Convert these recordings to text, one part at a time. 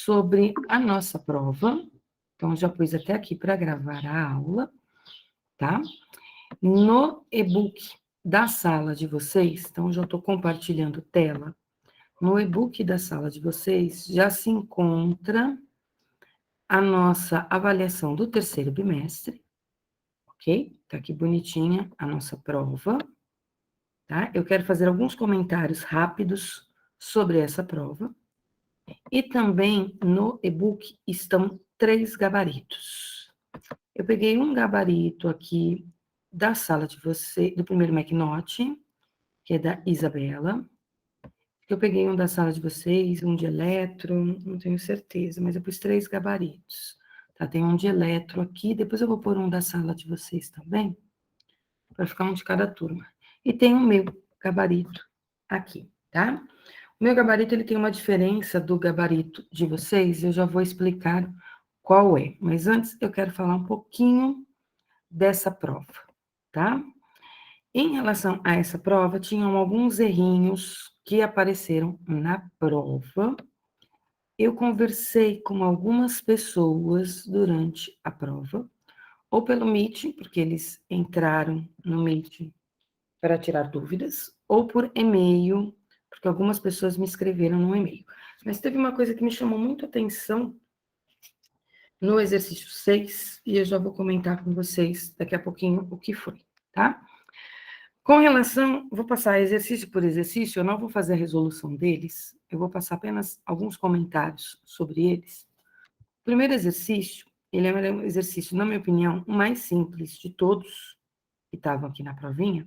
sobre a nossa prova. Então, já pus até aqui para gravar a aula, tá? No e-book da sala de vocês, então já estou compartilhando tela. No e-book da sala de vocês já se encontra a nossa avaliação do terceiro bimestre, ok? Tá aqui bonitinha a nossa prova, tá? Eu quero fazer alguns comentários rápidos sobre essa prova. E também no e-book estão 3 gabaritos. Eu peguei um gabarito aqui da sala de você, do primeiro MacNote, que é da Isabela. Eu peguei um da sala de vocês, um de eletro, não tenho certeza, mas eu pus 3 gabaritos. Tá? Tem um de eletro aqui, depois eu vou pôr um da sala de vocês também, para ficar um de cada turma. E tem o meu gabarito aqui, tá? O meu gabarito, ele tem uma diferença do gabarito de vocês, eu já vou explicar qual é. Mas antes, eu quero falar um pouquinho dessa prova, tá? Em relação a essa prova, tinham alguns errinhos que apareceram na prova. Eu conversei com algumas pessoas durante a prova, ou pelo Meet, porque eles entraram no Meet para tirar dúvidas, ou por e-mail, porque algumas pessoas me escreveram no e-mail. Mas teve uma coisa que me chamou muito a atenção no exercício 6, e eu já vou comentar com vocês daqui a pouquinho o que foi, tá? Com relação, vou passar exercício por exercício, eu não vou fazer a resolução deles, eu vou passar apenas alguns comentários sobre eles. O primeiro exercício, ele é um exercício, na minha opinião, o mais simples de todos que estavam aqui na provinha.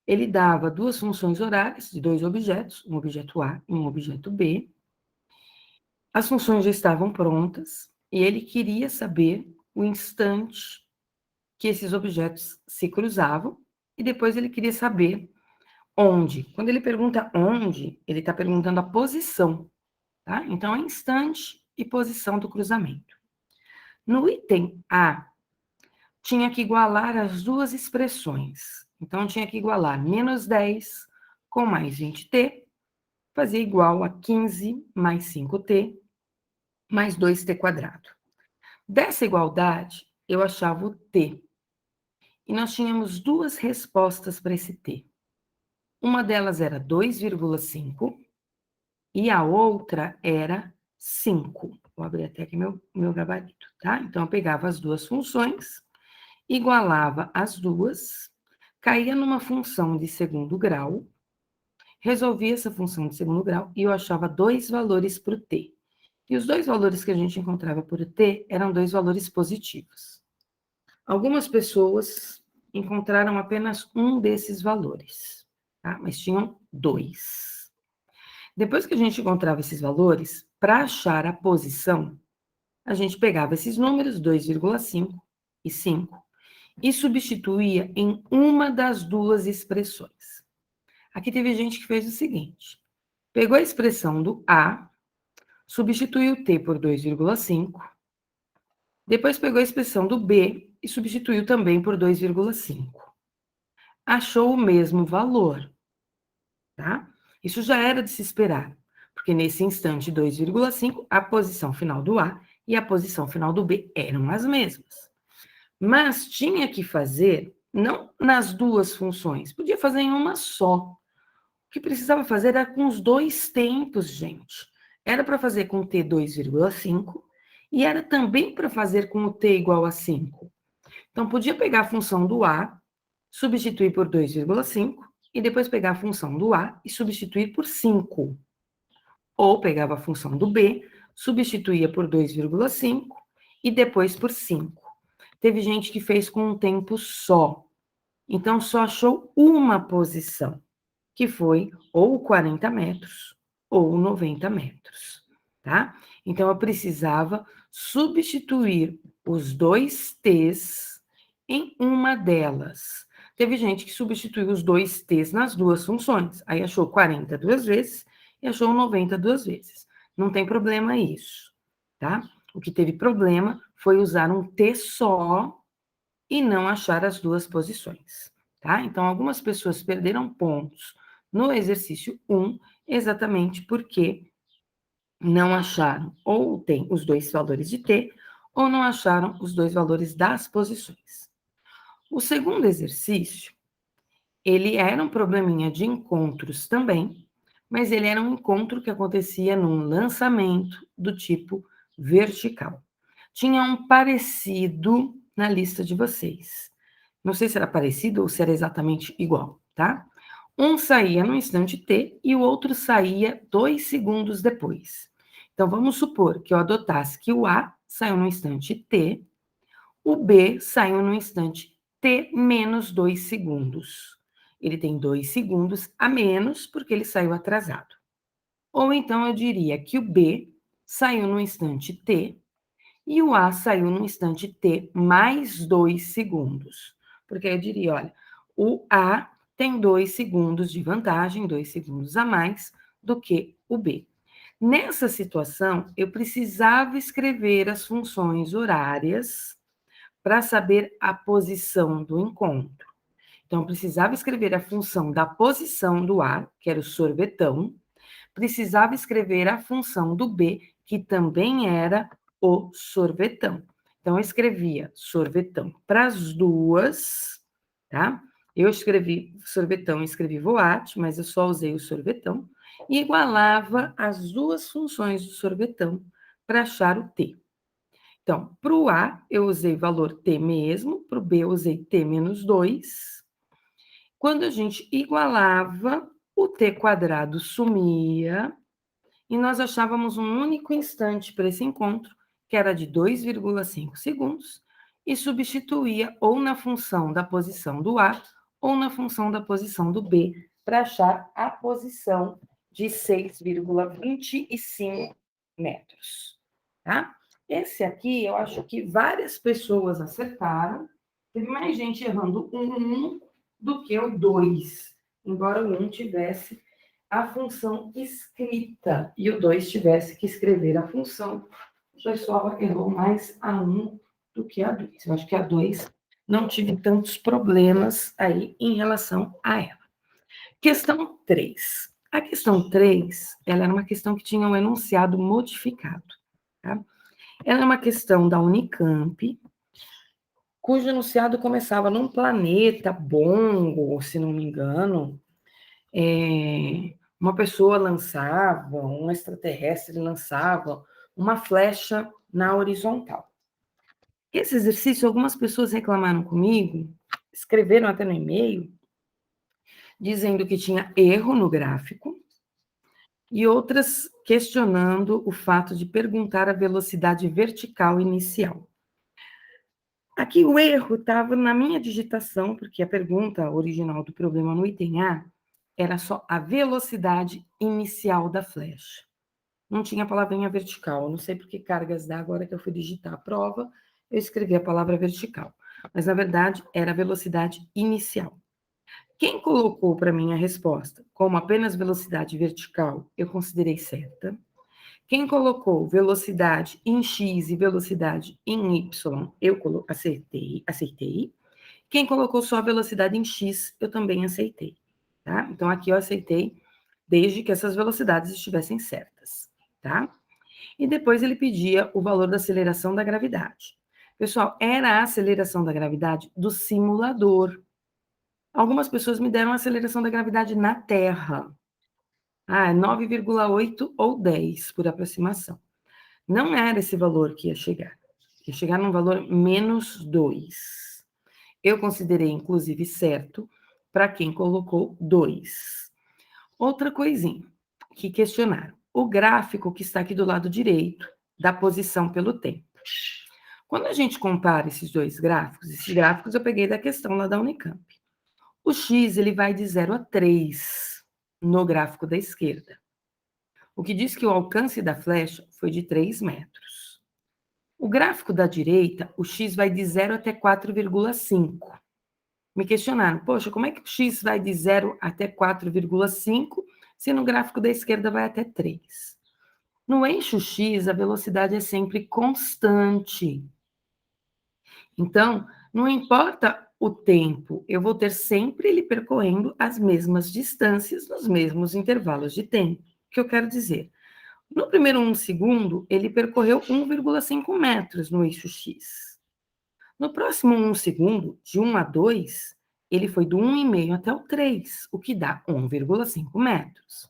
Ele dava 2 funções horárias de 2 objetos, um objeto A e um objeto B. As funções já estavam prontas e ele queria saber o instante que esses objetos se cruzavam e depois ele queria saber onde. Quando ele pergunta onde, ele está perguntando a posição, tá? Então, é instante e posição do cruzamento. No item A, tinha que igualar as duas expressões. Então, tinha que igualar menos 10 com mais 20t, fazia igual a 15 mais 5t, mais 2t quadrado. Dessa igualdade, eu achava o t. E nós tínhamos 2 respostas para esse t. Uma delas era 2,5 e a outra era 5. Vou abrir até aqui meu gabarito, tá? Então, eu pegava as 2 funções, igualava as duas, caía numa função de segundo grau, resolvia essa função de segundo grau e eu achava 2 valores para o t. E os 2 valores que a gente encontrava por t eram 2 valores positivos. Algumas pessoas encontraram apenas um desses valores, tá? Mas tinham 2. Depois que a gente encontrava esses valores, para achar a posição, a gente pegava esses números, 2,5 e 5, e substituía em uma das 2 expressões. Aqui teve gente que fez o seguinte: pegou a expressão do A, substituiu t por 2,5, depois pegou a expressão do B e substituiu também por 2,5. Achou o mesmo valor, tá? Isso já era de se esperar, porque nesse instante 2,5, a posição final do A e a posição final do B eram as mesmas. Mas tinha que fazer, não nas 2 funções, podia fazer em uma só. O que precisava fazer era com os 2 tempos, gente. Era para fazer com t 2,5 e era também para fazer com o t igual a 5. Então, podia pegar a função do A, substituir por 2,5 e depois pegar a função do A e substituir por 5. Ou pegava a função do B, substituía por 2,5 e depois por 5. Teve gente que fez com um tempo só. Então, só achou uma posição, que foi ou 40 metros ou 90 metros, tá? Então, eu precisava substituir os 2 t's em uma delas. Teve gente que substituiu os 2 t's nas 2 funções, aí achou 40 2 vezes e achou 90 2 vezes. Não tem problema isso, tá? O que teve problema foi usar um t só e não achar as 2 posições, tá? Então, algumas pessoas perderam pontos no exercício 1, exatamente porque não acharam ou tem os dois valores de t, ou não acharam os dois valores das posições. O segundo exercício, ele era um probleminha de encontros também, mas ele era um encontro que acontecia num lançamento do tipo vertical. Tinha um parecido na lista de vocês. Não sei se era parecido ou se era exatamente igual, tá? Um saía no instante T e o outro saía 2 segundos depois. Então, vamos supor que eu adotasse que o A saiu no instante T, o B saiu no instante T menos 2 segundos. Ele tem 2 segundos a menos porque ele saiu atrasado. Ou então eu diria que o B saiu no instante T e o A saiu no instante T mais 2 segundos. Porque eu diria, olha, o A tem 2 segundos de vantagem, 2 segundos a mais do que o B. Nessa situação, eu precisava escrever as funções horárias para saber a posição do encontro. Então, eu precisava escrever a função da posição do A, que era o sorvetão, precisava escrever a função do B, que também era o sorvetão. Então, eu escrevia sorvetão para as duas, tá? Eu escrevi sorvetão e escrevi voate, mas eu só usei o sorvetão, e igualava as duas funções do sorvetão para achar o T. Então, para o A, eu usei valor T mesmo, para o B, eu usei T menos 2. Quando a gente igualava, o T quadrado sumia, e nós achávamos um único instante para esse encontro, que era de 2,5 segundos, e substituía ou na função da posição do A ou na função da posição do B, para achar a posição de 6,25 metros. Tá? Esse aqui, eu acho que várias pessoas acertaram. Teve mais gente errando o 1 do que o 2, embora o 1 tivesse a função escrita e o 2 tivesse que escrever a função. O pessoal errou mais a 1 do que a 2. Eu acho que a 2 não tive tantos problemas aí em relação a ela. Questão 3. A questão 3, ela era uma questão que tinha um enunciado modificado. Tá? Ela é uma questão da Unicamp, cujo enunciado começava num planeta Bongo, se não me engano, uma pessoa lançava, um extraterrestre lançava uma flecha na horizontal. Esse exercício, algumas pessoas reclamaram comigo, escreveram até no e-mail, dizendo que tinha erro no gráfico, e outras questionando o fato de perguntar a velocidade vertical inicial. Aqui o erro estava na minha digitação, porque a pergunta original do problema no item A era só a velocidade inicial da flecha. Não tinha a palavrinha vertical. Eu não sei por que cargas dá agora que eu fui digitar a prova, eu escrevi a palavra vertical. Mas, na verdade, era a velocidade inicial. Quem colocou para mim a resposta como apenas velocidade vertical, eu considerei certa. Quem colocou velocidade em x e velocidade em y, eu acertei. Quem colocou só velocidade em x, eu também aceitei. Tá? Então, aqui eu aceitei, desde que essas velocidades estivessem certas. Tá? E depois ele pedia o valor da aceleração da gravidade. Pessoal, era a aceleração da gravidade do simulador. Algumas pessoas me deram a aceleração da gravidade na Terra. 9,8 ou 10, por aproximação. Não era esse valor que ia chegar. Ia chegar num valor menos 2. Eu considerei, inclusive, certo para quem colocou 2. Outra coisinha que questionaram. O gráfico que está aqui do lado direito, da posição pelo tempo. Quando a gente compara esses dois gráficos, esses gráficos eu peguei da questão lá da Unicamp. O x, ele vai de 0 a 3 no gráfico da esquerda. O que diz que o alcance da flecha foi de 3 metros. O gráfico da direita, o x vai de 0 até 4,5. Me questionaram, poxa, como é que o x vai de 0 até 4,5 se no gráfico da esquerda vai até 3? No eixo x, a velocidade é sempre constante. Então, não importa o tempo, eu vou ter sempre ele percorrendo as mesmas distâncias nos mesmos intervalos de tempo. O que eu quero dizer? No primeiro 1 segundo, ele percorreu 1,5 metros no eixo X. No próximo 1 segundo, de 1 a 2, ele foi do 1,5 até o 3, o que dá 1,5 metros.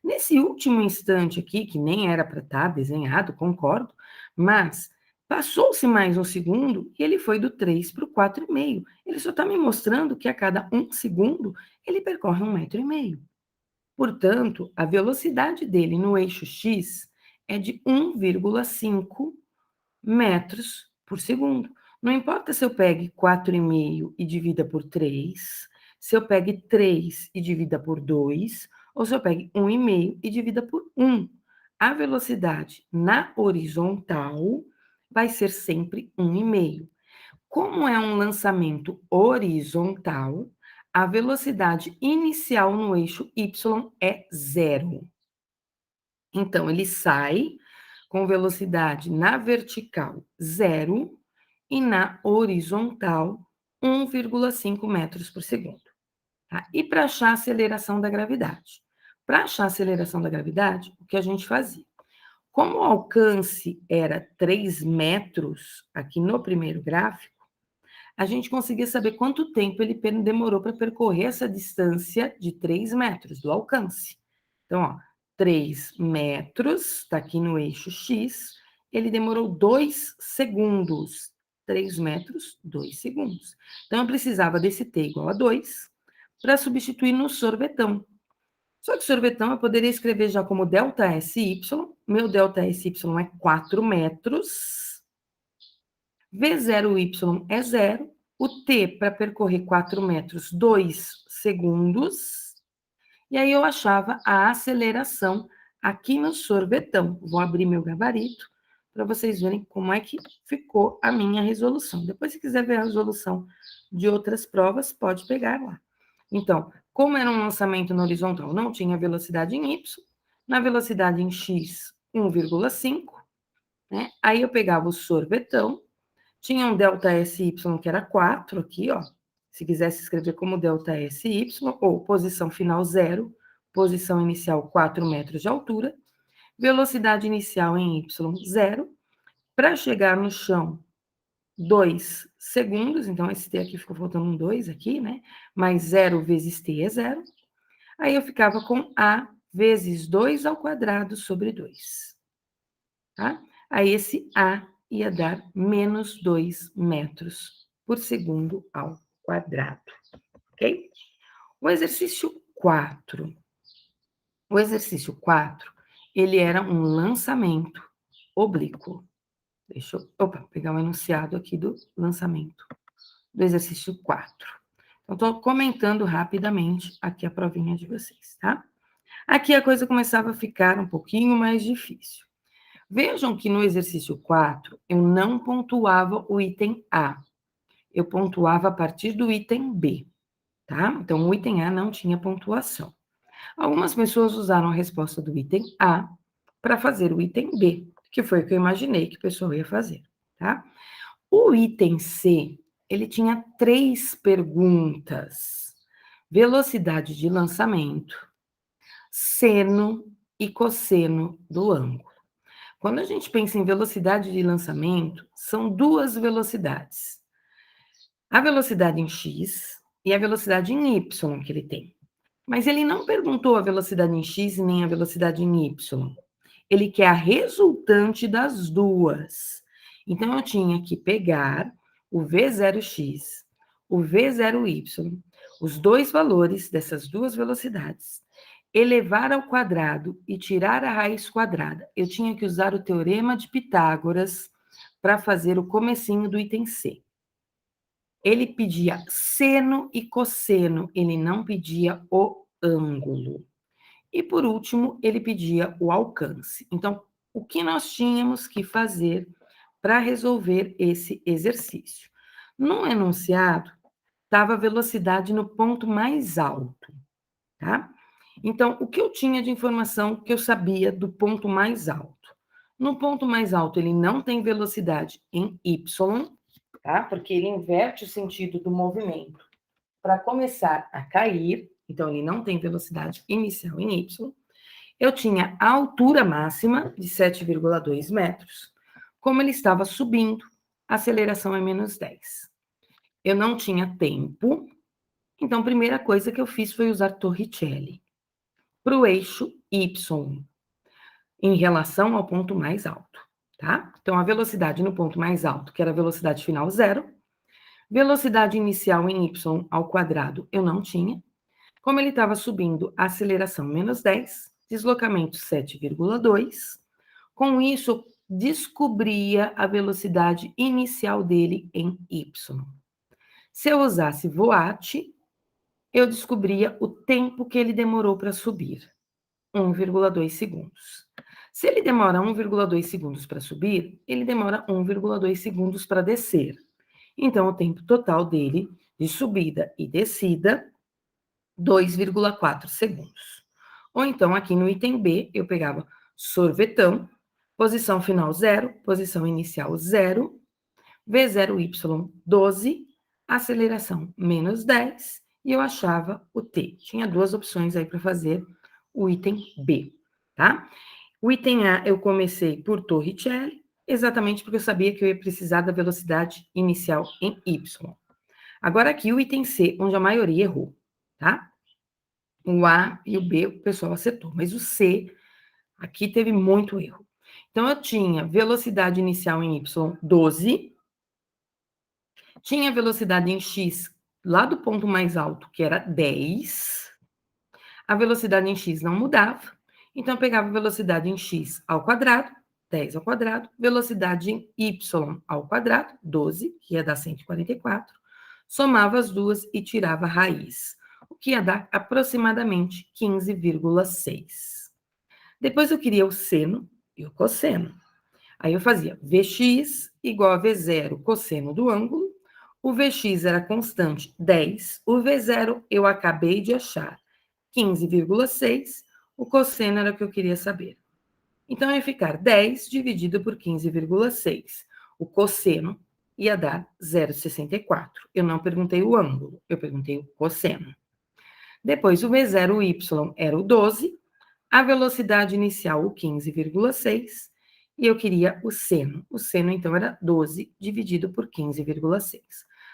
Nesse último instante aqui, que nem era para estar desenhado, concordo, mas passou-se mais um segundo e ele foi do 3 para o 4,5. Ele só está me mostrando que a cada 1 segundo ele percorre 1,5 metro. Portanto, a velocidade dele no eixo X é de 1,5 metros por segundo. Não importa se eu pegue 4,5 e divida por 3, se eu pegue 3 e divida por 2, ou se eu pegue 1,5 e divida por 1. A velocidade na horizontal vai ser sempre 1,5. Como é um lançamento horizontal, a velocidade inicial no eixo Y é 0. Então, ele sai com velocidade na vertical 0 e na horizontal 1,5 metros por segundo. Tá? E para achar a aceleração da gravidade? Para achar a aceleração da gravidade, o que a gente fazia? Como o alcance era 3 metros aqui no primeiro gráfico, a gente conseguia saber quanto tempo ele demorou para percorrer essa distância de 3 metros do alcance. Então, ó, 3 metros, está aqui no eixo X, ele demorou 2 segundos. 3 metros, 2 segundos. Então, eu precisava desse t igual a 2 para substituir no sorvetão. Só que sorvetão eu poderia escrever já como ΔSY. Meu ΔSY é 4 metros. V0y é 0. O t para percorrer 4 metros, 2 segundos. E aí eu achava a aceleração aqui no sorvetão. Vou abrir meu gabarito para vocês verem como é que ficou a minha resolução. Depois, se quiser ver a resolução de outras provas, pode pegar lá. Então, como era um lançamento no horizontal, não tinha velocidade em y, na velocidade em x, 1,5, né? Aí eu pegava o sorvetão, tinha um ΔSY que era 4 aqui, ó. Se quisesse escrever como ΔSY, ou posição final 0, posição inicial 4 metros de altura, velocidade inicial em y 0, para chegar no chão 2 segundos, então esse t aqui ficou faltando um 2 aqui, né? Mais 0 vezes t é 0. Aí eu ficava com a vezes 2 ao quadrado sobre 2. Tá? Aí esse a ia dar menos 2 metros por segundo ao quadrado, ok? O exercício 4. O exercício 4, ele era um lançamento oblíquo. Deixa eu pegar um enunciado aqui do lançamento do exercício 4. Então, estou comentando rapidamente aqui a provinha de vocês, tá? Aqui a coisa começava a ficar um pouquinho mais difícil. Vejam que no exercício 4, eu não pontuava o item A. Eu pontuava a partir do item B, tá? Então, o item A não tinha pontuação. Algumas pessoas usaram a resposta do item A para fazer o item B, que foi o que eu imaginei que o pessoal ia fazer, tá? O item C, ele tinha 3 perguntas. Velocidade de lançamento, seno e cosseno do ângulo. Quando a gente pensa em velocidade de lançamento, são 2 velocidades. A velocidade em x e a velocidade em y que ele tem. Mas ele não perguntou a velocidade em x e nem a velocidade em y. Ele quer a resultante das duas. Então, eu tinha que pegar o V0x, o V0y, os dois valores dessas duas velocidades, elevar ao quadrado e tirar a raiz quadrada. Eu tinha que usar o teorema de Pitágoras para fazer o comecinho do item C. Ele pedia seno e cosseno, ele não pedia o ângulo. E, por último, ele pedia o alcance. Então, o que nós tínhamos que fazer para resolver esse exercício? No enunciado, estava a velocidade no ponto mais alto, tá? Então, o que eu tinha de informação que eu sabia do ponto mais alto? No ponto mais alto, ele não tem velocidade em y, tá? Porque ele inverte o sentido do movimento para começar a cair, então ele não tem velocidade inicial em y. eu tinha a altura máxima de 7,2 metros. Como ele estava subindo, a aceleração é menos 10. Eu não tinha tempo, então a primeira coisa que eu fiz foi usar Torricelli para o eixo Y, em relação ao ponto mais alto, tá? Então, a velocidade no ponto mais alto, que era a velocidade final zero, velocidade inicial em y ao quadrado eu não tinha. Como ele estava subindo, a aceleração menos 10, deslocamento 7,2. Com isso, eu descobria a velocidade inicial dele em y. Se eu usasse VOAT, eu descobria o tempo que ele demorou para subir, 1,2 segundos. Se ele demora 1,2 segundos para subir, ele demora 1,2 segundos para descer. Então, o tempo total dele de subida e descida, 2,4 segundos. Ou então, aqui no item B, eu pegava sorvetão, posição final 0, posição inicial 0, V0Y 12, aceleração menos 10, e eu achava o T. Tinha duas opções aí para fazer o item B, tá? O item A eu comecei por Torricelli, exatamente porque eu sabia que eu ia precisar da velocidade inicial em Y. Agora aqui o item C, onde a maioria errou, tá? O A e o B o pessoal acertou, mas o C, aqui teve muito erro. Então, eu tinha velocidade inicial em Y, 12, tinha velocidade em X lá do ponto mais alto, que era 10, a velocidade em X não mudava, então eu pegava a velocidade em X ao quadrado, 10 ao quadrado, velocidade em Y ao quadrado, 12, que ia dar 144, somava as duas e tirava a raiz, o que ia dar aproximadamente 15,6. Depois eu queria o seno e o cosseno. Aí eu fazia Vx igual a V0 cosseno do ângulo, o Vx era constante 10, o V0 eu acabei de achar 15,6, o cosseno era o que eu queria saber. Então, ia ficar 10 dividido por 15,6. O cosseno ia dar 0,64. Eu não perguntei o ângulo, eu perguntei o cosseno. Depois, o V0Y era o 12, a velocidade inicial o 15,6, e eu queria o seno. O seno, então, era 12 dividido por 15,6.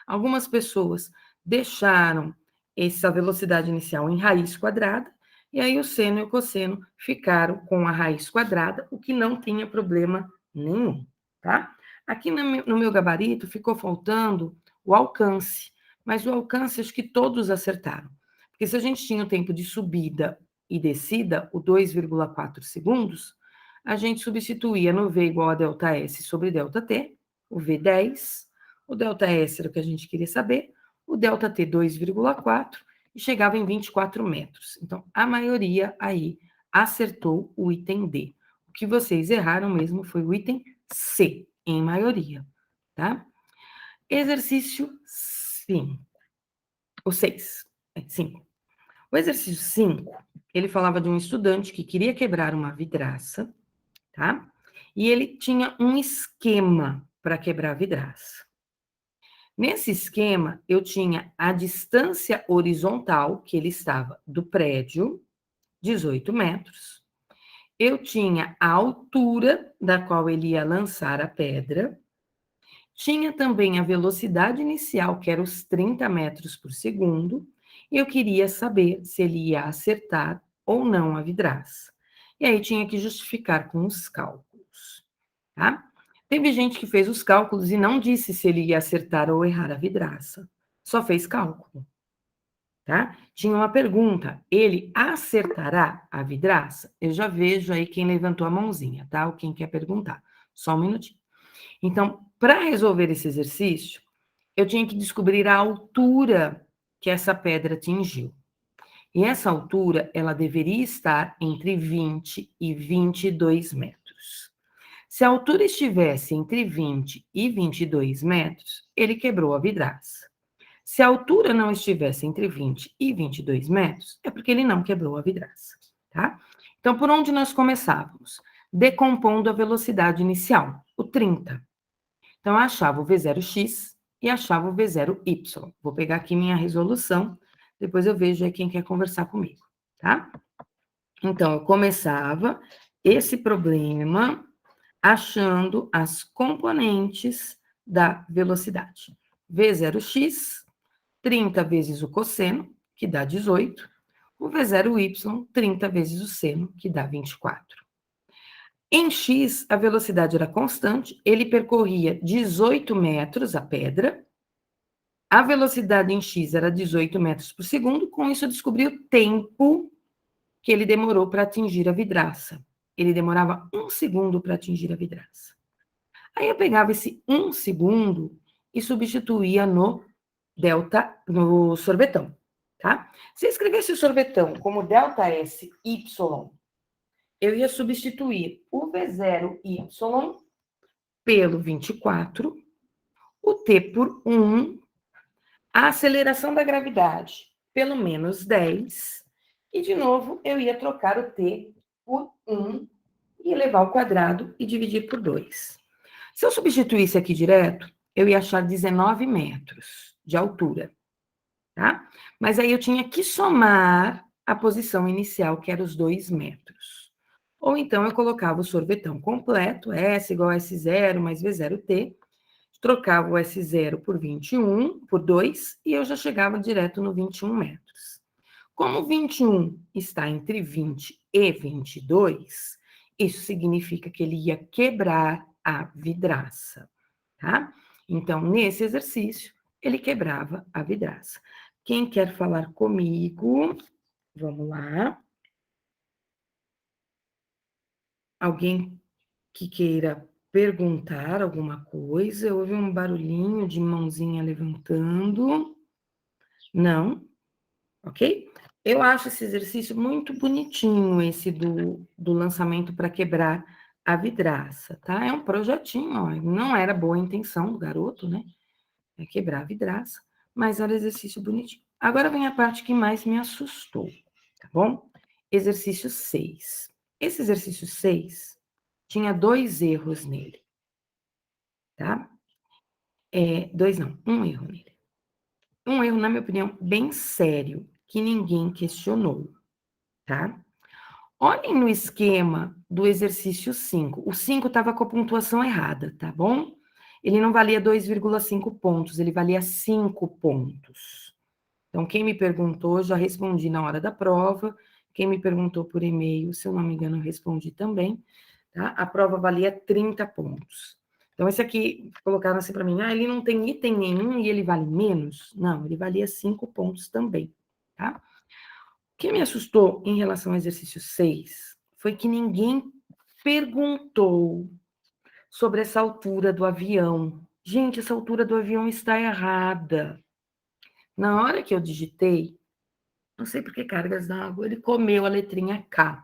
Algumas pessoas deixaram essa velocidade inicial em raiz quadrada, e aí o seno e o cosseno ficaram com a raiz quadrada, o que não tinha problema nenhum, tá? Aqui no meu gabarito ficou faltando o alcance, mas o alcance acho que todos acertaram. Porque se a gente tinha o tempo de subida e descida, o 2,4 segundos, a gente substituía no V igual a ΔS sobre ΔT, o V10, o ΔS era o que a gente queria saber, o ΔT 2,4 e chegava em 24 metros. Então, a maioria aí acertou o item D. O que vocês erraram mesmo foi o item C, em maioria, tá? Exercício 5. O 6. 5. O exercício 5, ele falava de um estudante que queria quebrar uma vidraça, tá? E ele tinha um esquema para quebrar a vidraça. Nesse esquema, eu tinha a distância horizontal que ele estava do prédio, 18 metros. Eu tinha a altura da qual ele ia lançar a pedra. Tinha também a velocidade inicial, que era os 30 metros por segundo. E eu queria saber se ele ia acertar ou não a vidraça. E aí tinha que justificar com os cálculos, tá? Teve gente que fez os cálculos e não disse se ele ia acertar ou errar a vidraça. Só fez cálculo, tá? Tinha uma pergunta, ele acertará a vidraça? Eu já vejo aí quem levantou a mãozinha, tá? Ou quem quer perguntar. Só um minutinho. Então, para resolver esse exercício, eu tinha que descobrir a altura que essa pedra atingiu. E essa altura, ela deveria estar entre 20 e 22 metros. Se a altura estivesse entre 20 e 22 metros, ele quebrou a vidraça. Se a altura não estivesse entre 20 e 22 metros, é porque ele não quebrou a vidraça, tá? Então, por onde nós começávamos? Decompondo a velocidade inicial, o 30. Então, eu achava o V0x e achava o V0y. Vou pegar aqui minha resolução, depois eu vejo aí quem quer conversar comigo, tá? Então, eu começava esse problema achando as componentes da velocidade. V0x, 30 vezes o cosseno, que dá 18. O V0y, 30 vezes o seno, que dá 24. Em x, a velocidade era constante, ele percorria 18 metros a pedra. A velocidade em x era 18 metros por segundo. Com isso, eu descobri o tempo que ele demorou para atingir a vidraça. Ele demorava 1 segundo para atingir a vidraça. Aí eu pegava esse 1 segundo e substituía no delta, no sorvetão, tá? Se eu escrevesse o sorvetão como delta S y, eu ia substituir o V0y pelo 24, o T por 1, a aceleração da gravidade pelo menos 10, e de novo eu ia trocar o T por 1 e elevar ao quadrado e dividir por 2. Se eu substituísse aqui direto, eu ia achar 19 metros de altura, tá? Mas aí eu tinha que somar a posição inicial, que era os 2 metros. Ou então eu colocava o sorvetão completo, S igual a S0 mais V0T, trocava o S0 por 21, por 2, e eu já chegava direto no 21 metros. Como 21 está entre 20 e 22, isso significa que ele ia quebrar a vidraça, tá? Então, nesse exercício, ele quebrava a vidraça. Quem quer falar comigo? Vamos lá. Alguém que queira perguntar alguma coisa? Eu ouvi um barulhinho de mãozinha levantando. Não? Ok? Eu acho esse exercício muito bonitinho, esse do lançamento para quebrar a vidraça, tá? É um projetinho, ó, não era boa a intenção do garoto, né? É quebrar a vidraça, mas era exercício bonitinho. Agora vem a parte que mais me assustou, tá bom? Exercício 6. Esse exercício 6 tinha 2 erros nele, tá? Dois não, um erro nele. Um erro, na minha opinião, bem sério, que ninguém questionou, tá? Olhem no esquema do exercício 5. O 5 estava com a pontuação errada, tá bom? Ele não valia 2,5 pontos, ele valia 5 pontos. Então, quem me perguntou, já respondi na hora da prova. Quem me perguntou por e-mail, se eu não me engano, eu respondi também. Tá? A prova valia 30 pontos. Então, esse aqui, colocaram assim para mim, ele não tem item nenhum e ele vale menos? Não, ele valia 5 pontos também, tá? O que me assustou em relação ao exercício 6 foi que ninguém perguntou sobre essa altura do avião. Gente, essa altura do avião está errada. Na hora que eu digitei, não sei por que cargas d'água, ele comeu a letrinha K.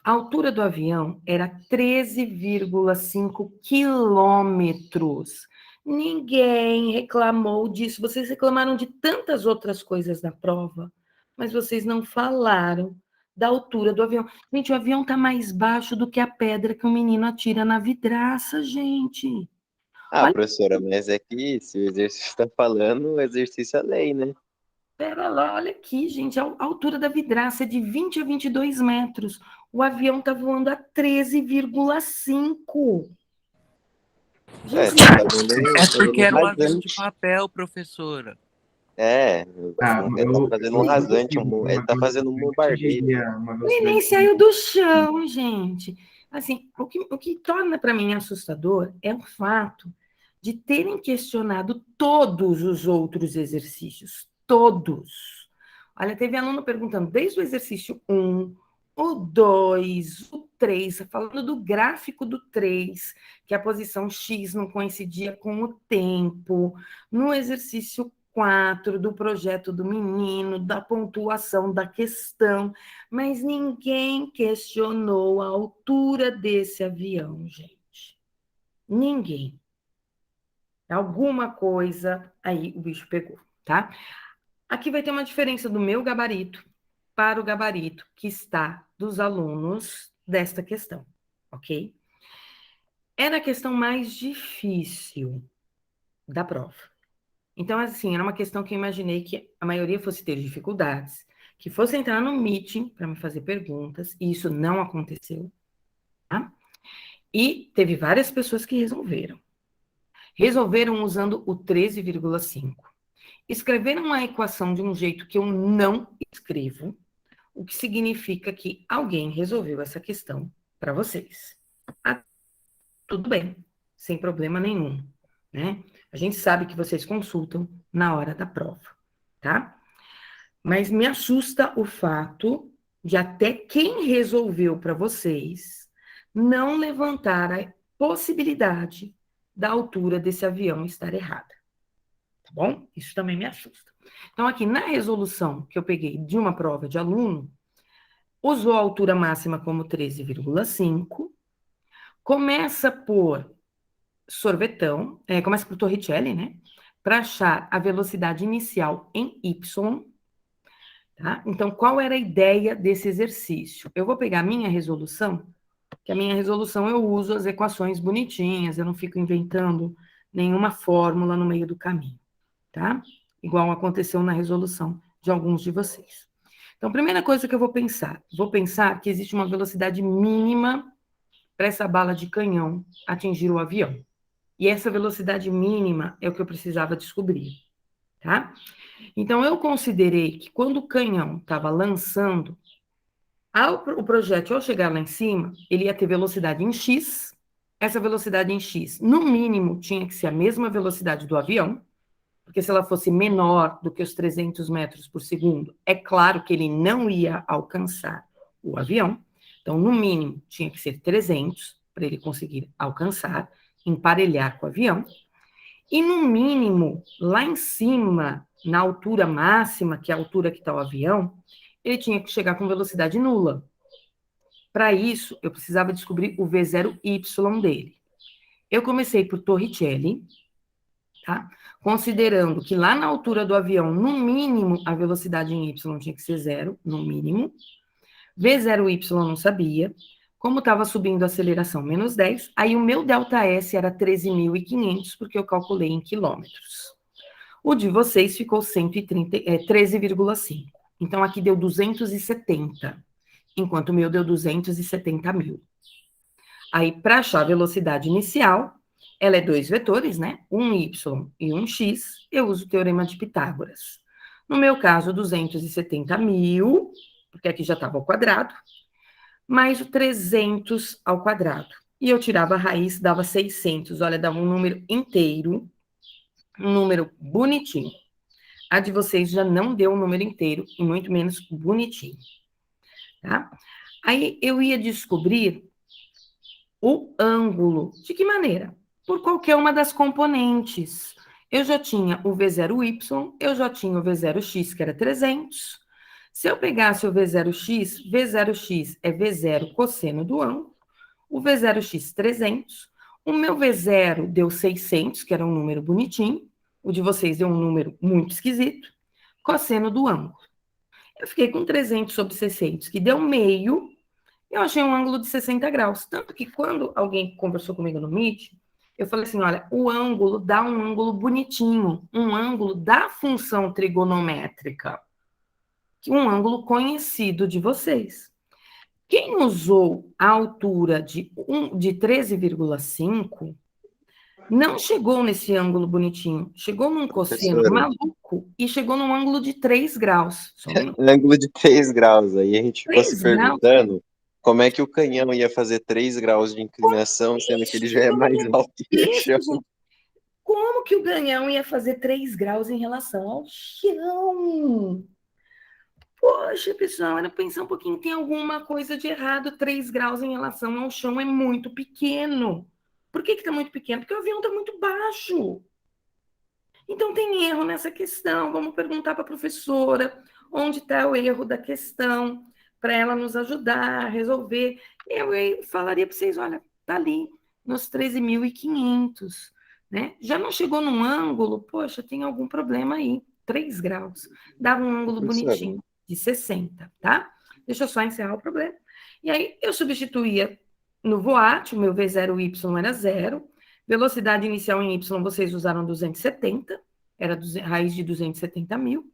A altura do avião era 13,5 quilômetros. Ninguém reclamou disso. Vocês reclamaram de tantas outras coisas na prova, mas vocês não falaram da altura do avião. Gente, o avião está mais baixo do que a pedra que o menino atira na vidraça, gente. Ah, Olha, professora, mas é que se o exercício está falando, o exercício é lei, né? pera lá, olha aqui, gente. A altura da vidraça é de 20 a 22 metros. O avião está voando a 13,5. É, Gente, É tá porque fazendo um era um avião de rasante. papel, professora. É, Ah, ele tá fazendo um rasante, ele tá fazendo um eu te bombardeio. diria uma ele nem velocidade saiu do chão, gente. Assim, o que torna para mim assustador é o fato de terem questionado todos os outros exercícios. Todos. Olha, teve aluno perguntando desde o exercício 1, o 2, o 3, falando do gráfico do 3, que a posição X não coincidia com o tempo. No exercício 4, do projeto do menino, da pontuação da questão, mas ninguém questionou a altura desse avião, gente. Ninguém. Alguma coisa aí o bicho pegou, tá? Aqui vai ter uma diferença do meu gabarito para o gabarito que está dos alunos desta questão, ok? Era a questão mais difícil da prova. Então, assim, era uma questão que eu imaginei que a maioria fosse ter dificuldades, que fosse entrar no meeting para me fazer perguntas, e isso não aconteceu, tá? E teve várias pessoas que resolveram. Resolveram usando o 13,5. Escreveram a equação de um jeito que eu não escrevo, o que significa que alguém resolveu essa questão para vocês. Ah, tudo bem, sem problema nenhum, né? A gente sabe que vocês consultam na hora da prova, tá? Mas me assusta o fato de até quem resolveu para vocês não levantar a possibilidade da altura desse avião estar errada. Tá bom? Isso também me assusta. Então, aqui na resolução que eu peguei de uma prova de aluno, usou a altura máxima como 13,5, começa por sorvetão, começa por Torricelli, né? Para achar a velocidade inicial em y. Tá? Então, qual era a ideia desse exercício? Eu vou pegar a minha resolução, que a minha resolução eu uso as equações bonitinhas, eu não fico inventando nenhuma fórmula no meio do caminho, tá? Igual aconteceu na resolução de alguns de vocês. Então, primeira coisa que eu vou pensar que existe uma velocidade mínima para essa bala de canhão atingir o avião. E essa velocidade mínima é o que eu precisava descobrir, tá? Então, eu considerei que quando o canhão estava lançando, o projétil, ao chegar lá em cima, ele ia ter velocidade em x. Essa velocidade em x, no mínimo, tinha que ser a mesma velocidade do avião, porque se ela fosse menor do que os 300 metros por segundo, é claro que ele não ia alcançar o avião. Então, no mínimo, tinha que ser 300 para ele conseguir alcançar, emparelhar com o avião. E no mínimo, lá em cima, na altura máxima, que é a altura que está o avião, ele tinha que chegar com velocidade nula. Para isso, eu precisava descobrir o V0Y dele. Eu comecei por Torricelli, tá? Considerando que lá na altura do avião, no mínimo, a velocidade em Y tinha que ser 0, no mínimo. V0Y eu não sabia. Como estava subindo a aceleração menos 10, aí o meu ΔS era 13.500, porque eu calculei em quilômetros. O de vocês ficou 13,5. Então, aqui deu 270, enquanto o meu deu 270 mil. Aí, para achar a velocidade inicial, ela é 2 vetores, né? Um y e um x, eu uso o teorema de Pitágoras. No meu caso, 270 mil, porque aqui já estava ao quadrado, mais o 300 ao quadrado. E eu tirava a raiz, dava 600. Olha, dava um número inteiro, um número bonitinho. A de vocês já não deu um número inteiro, e muito menos bonitinho. Tá? Aí eu ia descobrir o ângulo. De que maneira? Por qualquer uma das componentes. Eu já tinha o V0Y, eu já tinha o V0X, que era 300. Se eu pegasse o V0X, V0X é V0 cosseno do ângulo, o V0X 300, o meu V0 deu 600, que era um número bonitinho, o de vocês deu um número muito esquisito, cosseno do ângulo. Eu fiquei com 300 sobre 600, que deu meio, eu achei um ângulo de 60 graus. Tanto que quando alguém conversou comigo no Meet, eu falei assim, olha, o ângulo dá um ângulo bonitinho, um ângulo da função trigonométrica, um ângulo conhecido de vocês. Quem usou a altura de 13,5 não chegou nesse ângulo bonitinho, chegou num cosseno maluco e chegou num ângulo de 3 graus. Ângulo de 3 graus. Aí a gente ficou se 3 graus? perguntando como é que o canhão ia fazer 3 graus de inclinação, sendo que ele já é mais alto que o chão. Como que o canhão ia fazer 3 graus em relação ao chão? Poxa, pessoal, era pensar um pouquinho, tem alguma coisa de errado, 3 graus em relação ao chão é muito pequeno. Por que está muito pequeno? Porque o avião está muito baixo. Então tem erro nessa questão, vamos perguntar para a professora onde está o erro da questão, para ela nos ajudar a resolver. Eu falaria para vocês, olha, está ali, nos 13.500, né? Já não chegou num ângulo, poxa, tem algum problema aí, 3 graus. Dava um ângulo bonitinho, de 60, tá? Deixa eu só encerrar o problema. E aí, eu substituía no VOAT, o meu V0Y era 0, velocidade inicial em Y, vocês usaram 270, era raiz de 270 mil.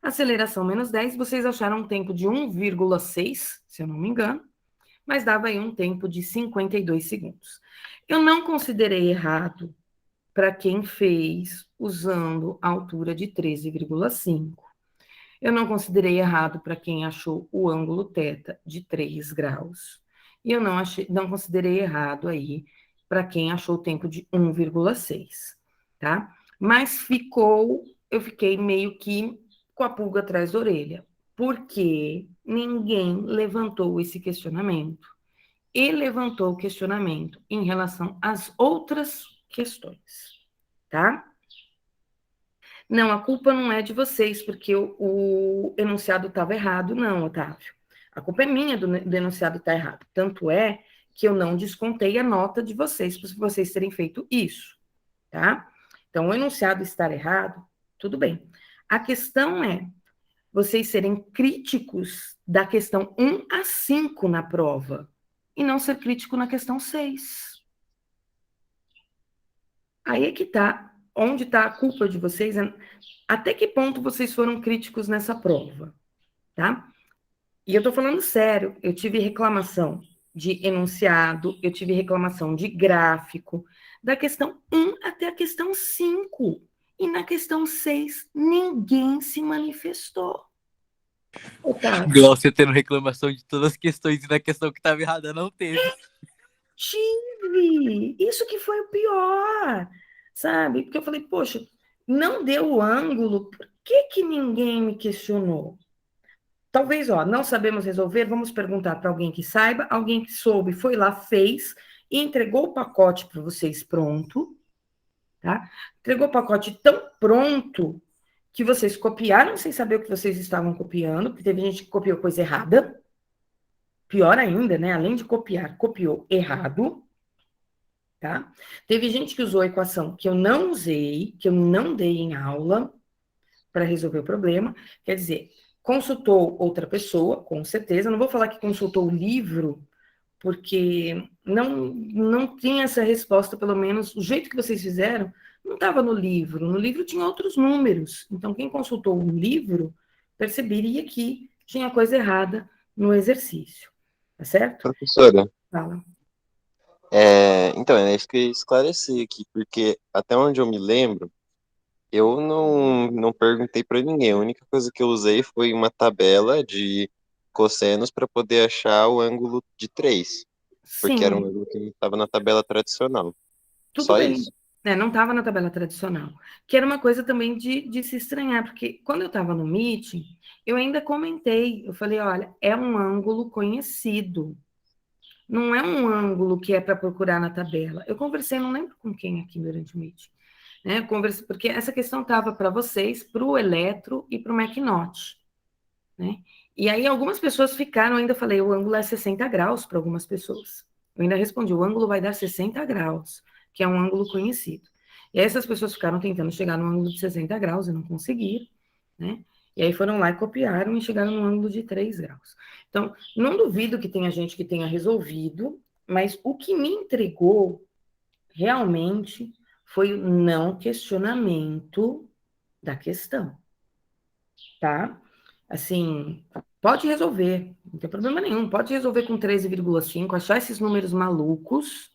Aceleração menos 10, vocês acharam um tempo de 1,6, se eu não me engano, mas dava aí um tempo de 52 segundos. Eu não considerei errado para quem fez usando a altura de 13,5. Eu não considerei errado para quem achou o ângulo θ de 3 graus. E eu não considerei errado aí para quem achou o tempo de 1,6, tá? Mas eu fiquei meio que com a pulga atrás da orelha, porque ninguém levantou esse questionamento e levantou o questionamento em relação às outras questões, tá? Não, a culpa não é de vocês, porque o enunciado estava errado, não, Otávio. A culpa é minha do enunciado estar errado. Tanto é que eu não descontei a nota de vocês, por vocês terem feito isso, tá? Então, o enunciado estar errado, tudo bem. A questão é vocês serem críticos da questão 1 a 5 na prova, e não ser crítico na questão 6. Aí é que tá, onde está a culpa de vocês, até que ponto vocês foram críticos nessa prova, tá? E eu tô falando sério, eu tive reclamação de enunciado, eu tive reclamação de gráfico, da questão 1 até a questão 5. E na questão 6, ninguém se manifestou. Otávio, Glaucia tendo reclamação de todas as questões e na questão que estava errada não teve. tive! Isso que foi o pior, sabe? Porque eu falei, poxa, não deu o ângulo, por que ninguém me questionou? Talvez, não sabemos resolver, vamos perguntar para alguém que saiba, alguém que soube, foi lá, fez, e entregou o pacote para vocês pronto, tá? Entregou o pacote tão pronto que vocês copiaram sem saber o que vocês estavam copiando, porque teve gente que copiou coisa errada, pior ainda, né? Além de copiar, copiou errado, tá? Teve gente que usou a equação que eu não usei, que eu não dei em aula para resolver o problema, quer dizer, consultou outra pessoa, com certeza, não vou falar que consultou o livro, porque não tinha essa resposta, pelo menos, o jeito que vocês fizeram, não estava no livro tinha outros números, então quem consultou o livro, perceberia que tinha coisa errada no exercício, tá certo? Professora, Fala. então, é isso que eu ia esclarecer aqui, porque até onde eu me lembro, eu não perguntei para ninguém. A única coisa que eu usei foi uma tabela de cossenos para poder achar o ângulo de 3, porque era um Sim, ângulo que não estava na tabela tradicional. tudo Só bem. isso. Não estava na tabela tradicional. Que era uma coisa também de se estranhar, porque quando eu estava no meeting, eu ainda comentei, eu falei, olha, é um ângulo conhecido, não é um ângulo que é para procurar na tabela. Eu conversei, não lembro com quem aqui durante o meeting, né? Conversei, porque essa questão estava para vocês, para o Eletro e para o McNaught, né? E aí algumas pessoas ficaram, ainda falei, o ângulo é 60 graus para algumas pessoas. Eu ainda respondi, o ângulo vai dar 60 graus, que é um ângulo conhecido. E aí essas pessoas ficaram tentando chegar no ângulo de 60 graus e não conseguiram, né? E aí foram lá e copiaram e chegaram no ângulo de 3 graus. Então, não duvido que tenha gente que tenha resolvido, mas o que me entregou realmente foi o não questionamento da questão, tá? Assim, pode resolver, não tem problema nenhum, pode resolver com 13,5, achar esses números malucos,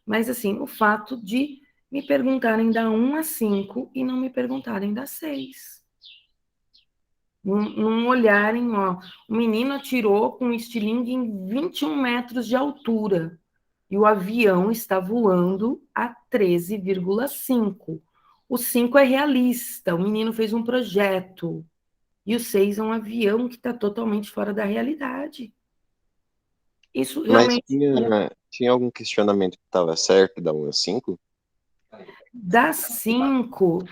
mas assim, o fato de me perguntarem da 1 a 5 e não me perguntarem da 6. Não olharem, o menino atirou com um estilingue em 21 metros de altura e o avião está voando a 13,5. O 5 é realista, o menino fez um projeto. E o 6 é um avião que está totalmente fora da realidade. Isso Mas realmente tinha algum questionamento que estava certo da 1 a 5? dá 5,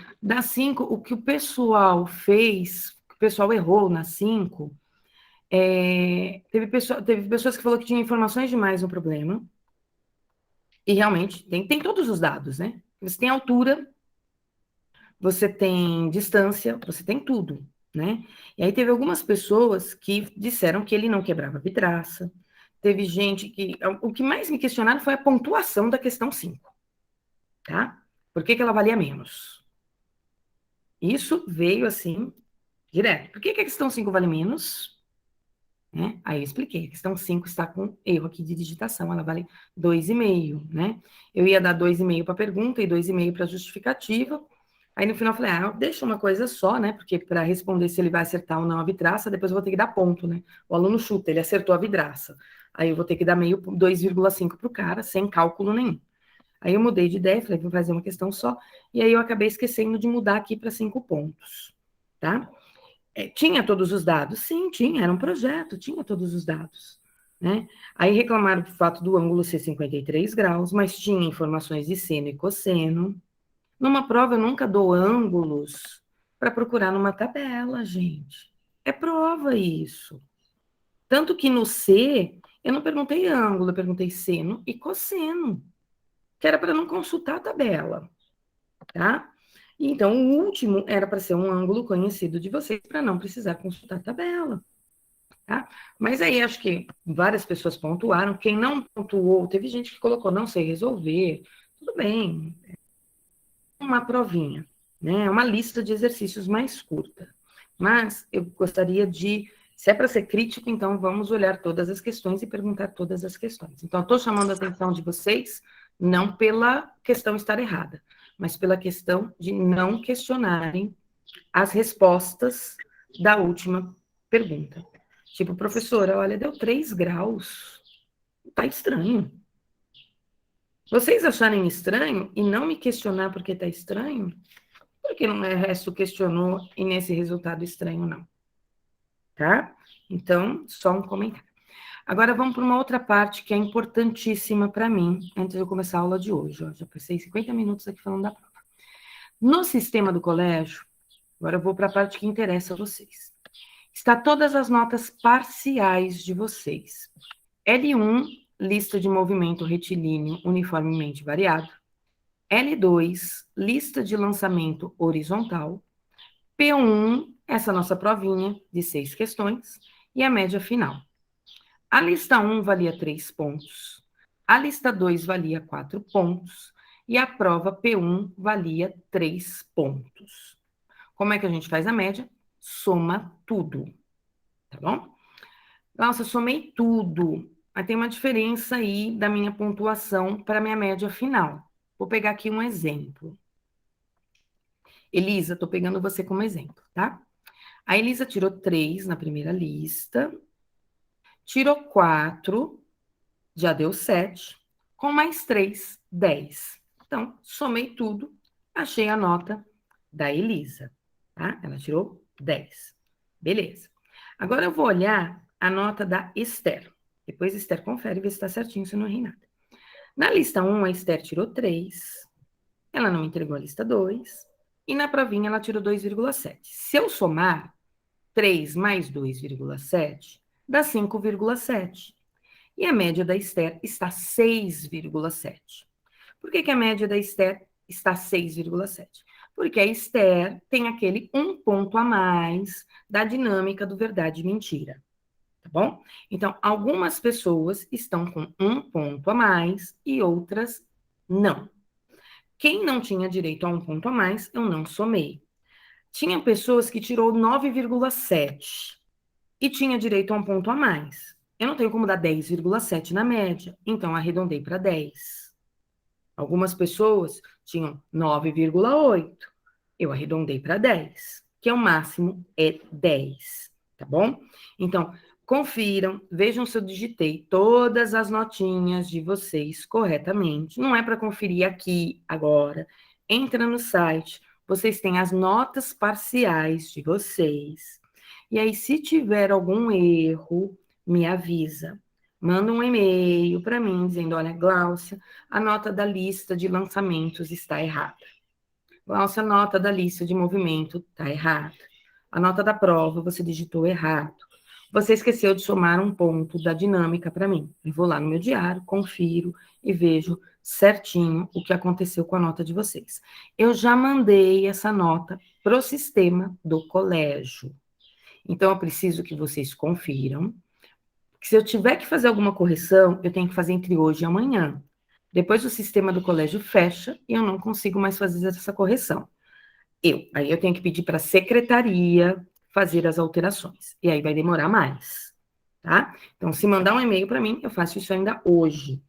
o que o pessoal fez, o pessoal errou na 5, teve pessoas que falaram que tinha informações demais no problema, e realmente tem todos os dados, né? Você tem altura, você tem distância, você tem tudo, né? E aí teve algumas pessoas que disseram que ele não quebrava vidraça. Teve gente que... O que mais me questionaram foi a pontuação da questão 5, tá? Por que ela valia menos? Isso veio, assim, Direto. Por que que a questão 5 vale menos? Né? Aí eu expliquei. A questão 5 está com erro aqui de digitação. Ela vale 2,5, né? Eu ia dar 2,5 para a pergunta e 2,5 para a justificativa. Aí no final eu falei, deixa uma coisa só, né? Porque para responder se ele vai acertar ou não a vidraça, depois eu vou ter que dar ponto, né? O aluno chuta, ele acertou a vidraça. Aí eu vou ter que dar meio 2,5 para o cara, sem cálculo nenhum. Aí eu mudei de ideia, falei, vou fazer uma questão só. E aí eu acabei esquecendo de mudar aqui para 5 pontos, tá? Tinha todos os dados? Sim, tinha, era um projeto, tinha todos os dados. Né? Aí reclamaram do fato do ângulo ser 53 graus, mas tinha informações de seno e cosseno. Numa prova, eu nunca dou ângulos para procurar numa tabela, gente. É prova isso. Tanto que no C, eu não perguntei ângulo, eu perguntei seno e cosseno, que era para não consultar a tabela, tá? Então, o último era para ser um ângulo conhecido de vocês, para não precisar consultar a tabela. Tá? Mas aí acho que várias pessoas pontuaram. Quem não pontuou, teve gente que colocou não sei resolver. Tudo bem. Uma provinha, né? Uma lista de exercícios mais curta. Mas eu gostaria de, se é para ser crítico, então vamos olhar todas as questões e perguntar todas as questões. Então, estou chamando a atenção de vocês, não pela questão estar errada, mas pela questão de não questionarem as respostas da última pergunta. Tipo, professora, olha, deu 3 graus. Tá estranho. Vocês acharem estranho e não me questionar porque tá estranho, por que não é resto questionou e nesse resultado estranho não? Tá? Então, só um comentário. Agora vamos para uma outra parte que é importantíssima para mim, antes de eu começar a aula de hoje. Ó, já passei 50 minutos aqui falando da prova. No sistema do colégio, agora eu vou para a parte que interessa a vocês. Está todas as notas parciais de vocês. L1, lista de movimento retilíneo uniformemente variado. L2, lista de lançamento horizontal. P1, essa nossa provinha de 6 questões. E a média final. A lista 1 valia 3 pontos. A lista 2 valia 4 pontos. E a prova P1 valia 3 pontos. Como é que a gente faz a média? Soma tudo. Tá bom? Nossa, somei tudo. Mas tem uma diferença aí da minha pontuação para a minha média final. Vou pegar aqui um exemplo. Elisa, estou pegando você como exemplo, tá? A Elisa tirou 3 na primeira lista, tirou 4, já deu 7, com mais 3, 10. Então, somei tudo, achei a nota da Elisa, tá? Ela tirou 10. Beleza. Agora eu vou olhar a nota da Esther. Depois Esther confere e vê se está certinho, se eu não errei nada. Na lista 1, a Esther tirou 3. Ela não me entregou a lista 2. E na provinha ela tirou 2,7. Se eu somar 3 mais 2,7, dá 5,7. E a média da Esther está 6,7. Por que a média da Esther está 6,7? Porque a Esther tem aquele um ponto a mais da dinâmica do verdade e mentira. Tá bom? Então, algumas pessoas estão com um ponto a mais e outras não. Quem não tinha direito a um ponto a mais, eu não somei. Tinha pessoas que tirou 9,7 e tinha direito a um ponto a mais. Eu não tenho como dar 10,7 na média, então arredondei para 10. Algumas pessoas tinham 9,8. Eu arredondei para 10, que é o máximo é 10, tá bom? Então, confiram, vejam se eu digitei todas as notinhas de vocês corretamente. Não é para conferir aqui agora. Entra no site, vocês têm as notas parciais de vocês. E aí, se tiver algum erro, me avisa. Manda um e-mail para mim dizendo, olha, Gláucia, a nota da lista de lançamentos está errada. Gláucia, a nota da lista de movimento está errada. A nota da prova você digitou errado. Você esqueceu de somar um ponto da dinâmica para mim. Eu vou lá no meu diário, confiro e vejo certinho o que aconteceu com a nota de vocês. Eu já mandei essa nota para o sistema do colégio. Então, eu preciso que vocês confiram. Se eu tiver que fazer alguma correção, eu tenho que fazer entre hoje e amanhã. Depois o sistema do colégio fecha e eu não consigo mais fazer essa correção. Aí eu tenho que pedir para a secretaria fazer as alterações. E aí vai demorar mais, tá? Então, se mandar um e-mail para mim, eu faço isso ainda hoje.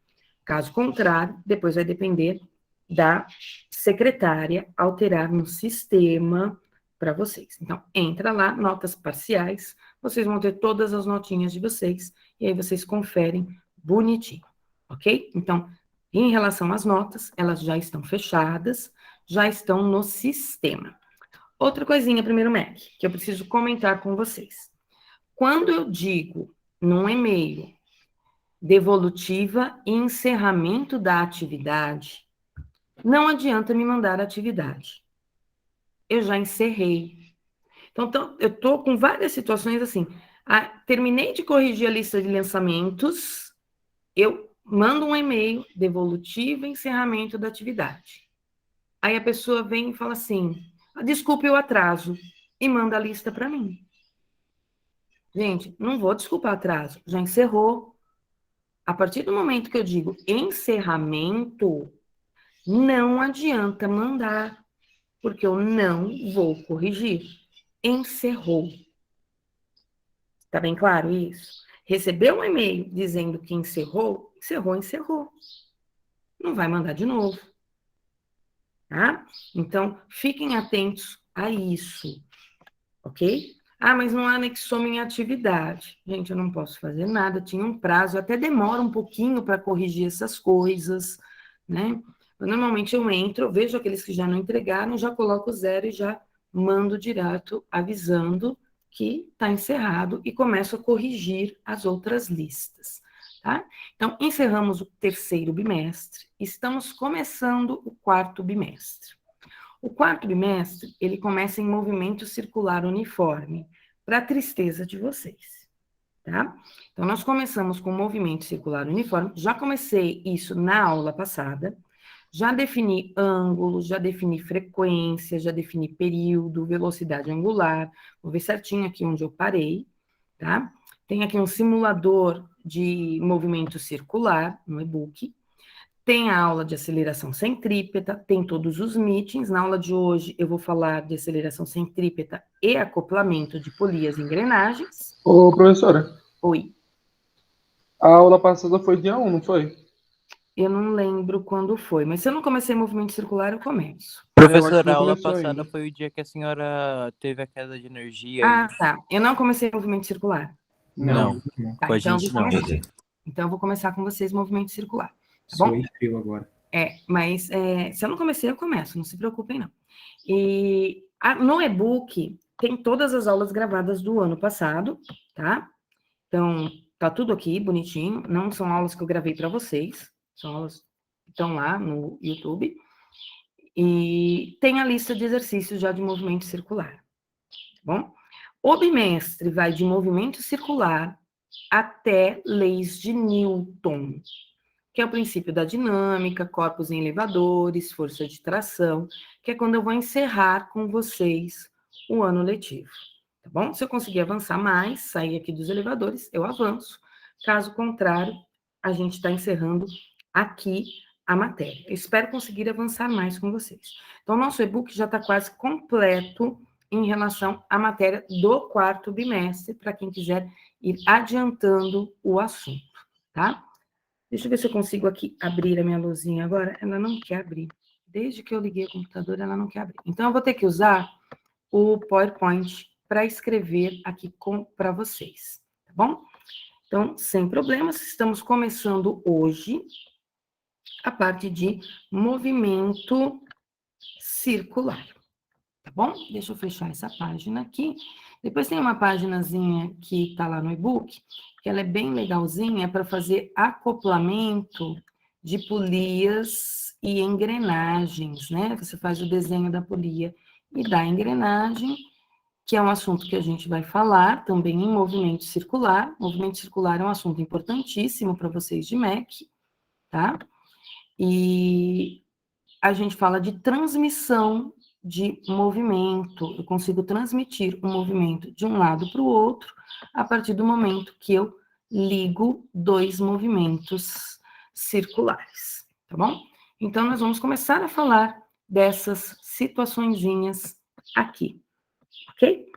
Caso contrário, depois vai depender da secretária alterar no sistema para vocês. Então, entra lá, notas parciais, vocês vão ter todas as notinhas de vocês, e aí vocês conferem bonitinho, ok? Então, em relação às notas, elas já estão fechadas, já estão no sistema. Outra coisinha, primeiro Mac, que eu preciso comentar com vocês. Quando eu digo num e-mail devolutiva e encerramento da atividade, não adianta me mandar a atividade. Eu já encerrei. Então eu estou com várias situações assim. Terminei de corrigir a lista de lançamentos, eu mando um e-mail devolutivo e encerramento da atividade. Aí a pessoa vem e fala assim, desculpe o atraso, e manda a lista para mim. Gente, não vou desculpar atraso, já encerrou. A partir do momento que eu digo encerramento, não adianta mandar, porque eu não vou corrigir. Encerrou. Tá bem claro isso? Recebeu um e-mail dizendo que encerrou, encerrou. Não vai mandar de novo. Tá? Então, fiquem atentos a isso. Ok? Mas não anexou minha atividade. Gente, eu não posso fazer nada, tinha um prazo, até demora um pouquinho para corrigir essas coisas, né? Normalmente eu entro, vejo aqueles que já não entregaram, já coloco 0 e já mando direto avisando que está encerrado e começo a corrigir as outras listas, tá? Então, encerramos o 3º bimestre, estamos começando o 4º bimestre. O 4º bimestre, ele começa em movimento circular uniforme, para a tristeza de vocês, tá? Então, nós começamos com movimento circular uniforme, já comecei isso na aula passada, já defini ângulos, já defini frequência, já defini período, velocidade angular, vou ver certinho aqui onde eu parei, tá? Tem aqui um simulador de movimento circular, no e-book, tem a aula de aceleração centrípeta, tem todos os meetings. Na aula de hoje eu vou falar de aceleração centrípeta e acoplamento de polias e engrenagens. Ô, professora. Oi. A aula passada foi dia 1, não foi? Eu não lembro quando foi, mas se eu não comecei movimento circular, eu começo. Professora, a aula começou passada ainda. foi o dia que a senhora teve a queda de energia. Tá. Eu não comecei movimento circular. Não, Tá, com a então gente eu vou não. começar. Então eu vou começar com vocês movimento circular. Tá bom? Sou eu agora. Mas se eu não comecei, eu começo, não se preocupem, não. E no e-book tem todas as aulas gravadas do ano passado, tá? Então, tá tudo aqui, bonitinho. Não são aulas que eu gravei para vocês, são aulas que estão lá no YouTube. E tem a lista de exercícios já de movimento circular, tá bom? O bimestre vai de movimento circular até leis de Newton, que é o princípio da dinâmica, corpos em elevadores, força de tração, que é quando eu vou encerrar com vocês o ano letivo, tá bom? Se eu conseguir avançar mais, sair aqui dos elevadores, eu avanço. Caso contrário, a gente está encerrando aqui a matéria. Eu espero conseguir avançar mais com vocês. Então, nosso e-book já está quase completo em relação à matéria do 4º bimestre, para quem quiser ir adiantando o assunto, tá? Deixa eu ver se eu consigo aqui abrir a minha luzinha agora. Ela não quer abrir. Desde que eu liguei o computador, ela não quer abrir. Então, eu vou ter que usar o PowerPoint para escrever aqui para vocês, tá bom? Então, sem problemas, estamos começando hoje a parte de movimento circular, tá bom? Deixa eu fechar essa página aqui. Depois tem uma paginazinha que está lá no e-book, que ela é bem legalzinha para fazer acoplamento de polias e engrenagens, né? Você faz o desenho da polia e da engrenagem, que é um assunto que a gente vai falar também em movimento circular. Movimento circular é um assunto importantíssimo para vocês de MEC, tá? E a gente fala de transmissão de movimento. Eu consigo transmitir o movimento de um lado para o outro a partir do momento que eu ligo 2 movimentos circulares, tá bom? Então, nós vamos começar a falar dessas situaçõezinhas aqui, ok?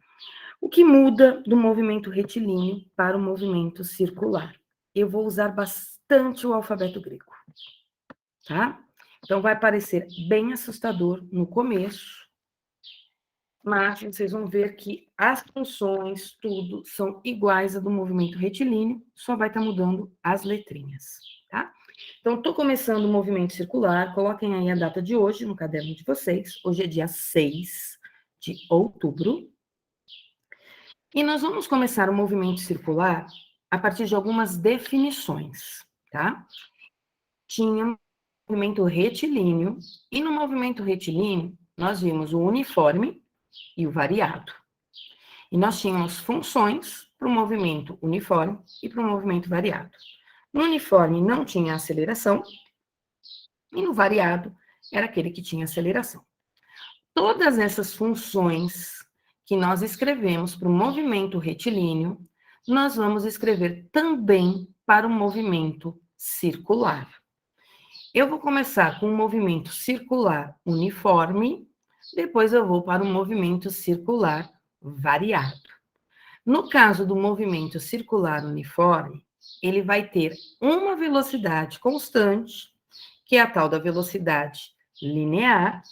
O que muda do movimento retilíneo para o movimento circular? Eu vou usar bastante o alfabeto grego, tá? Então, vai parecer bem assustador no começo, mas vocês vão ver que as funções, tudo, são iguais a do movimento retilíneo, só vai estar mudando as letrinhas, tá? Então, estou começando o movimento circular, coloquem aí a data de hoje no caderno de vocês. Hoje é dia 6 de outubro. E nós vamos começar o movimento circular a partir de algumas definições, tá? Tinha movimento retilíneo, e no movimento retilíneo, nós vimos o uniforme e o variado. E nós tínhamos funções para o movimento uniforme e para o movimento variado. No uniforme não tinha aceleração, e no variado era aquele que tinha aceleração. Todas essas funções que nós escrevemos para o movimento retilíneo, nós vamos escrever também para o movimento circular. Eu vou começar com o movimento circular uniforme, depois eu vou para o movimento circular variado. No caso do movimento circular uniforme, ele vai ter uma velocidade constante, que é a tal da velocidade linear,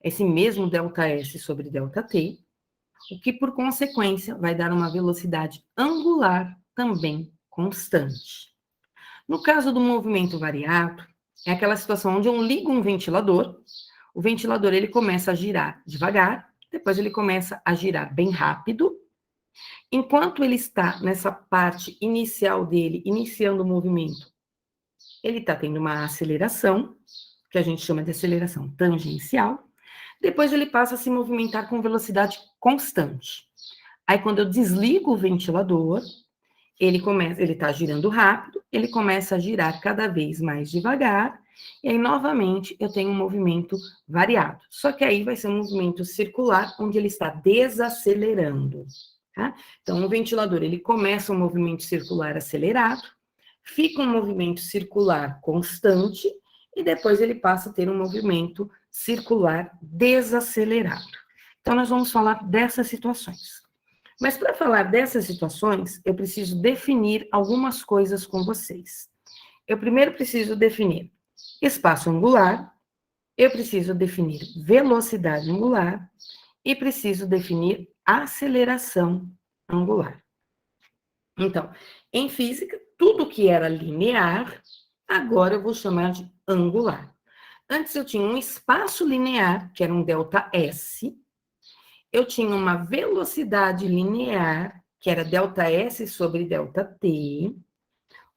esse mesmo ΔS sobre ΔT, o que, por consequência, vai dar uma velocidade angular também constante. No caso do movimento variado, é aquela situação onde eu ligo um ventilador, o ventilador ele começa a girar devagar, depois ele começa a girar bem rápido. Enquanto ele está nessa parte inicial dele, iniciando o movimento, ele está tendo uma aceleração, que a gente chama de aceleração tangencial. Depois ele passa a se movimentar com velocidade constante. Aí, quando eu desligo o ventilador, ele está girando rápido, ele começa a girar cada vez mais devagar, e aí, novamente, eu tenho um movimento variado. Só que aí vai ser um movimento circular, onde ele está desacelerando. Tá? Então, o ventilador, ele começa um movimento circular acelerado, fica um movimento circular constante, e depois ele passa a ter um movimento circular desacelerado. Então, nós vamos falar dessas situações. Mas para falar dessas situações, eu preciso definir algumas coisas com vocês. Eu primeiro preciso definir espaço angular, eu preciso definir velocidade angular e preciso definir aceleração angular. Então, em física, tudo que era linear, agora eu vou chamar de angular. Antes eu tinha um espaço linear, que era um ΔS, eu tinha uma velocidade linear, que era ΔS sobre ΔT,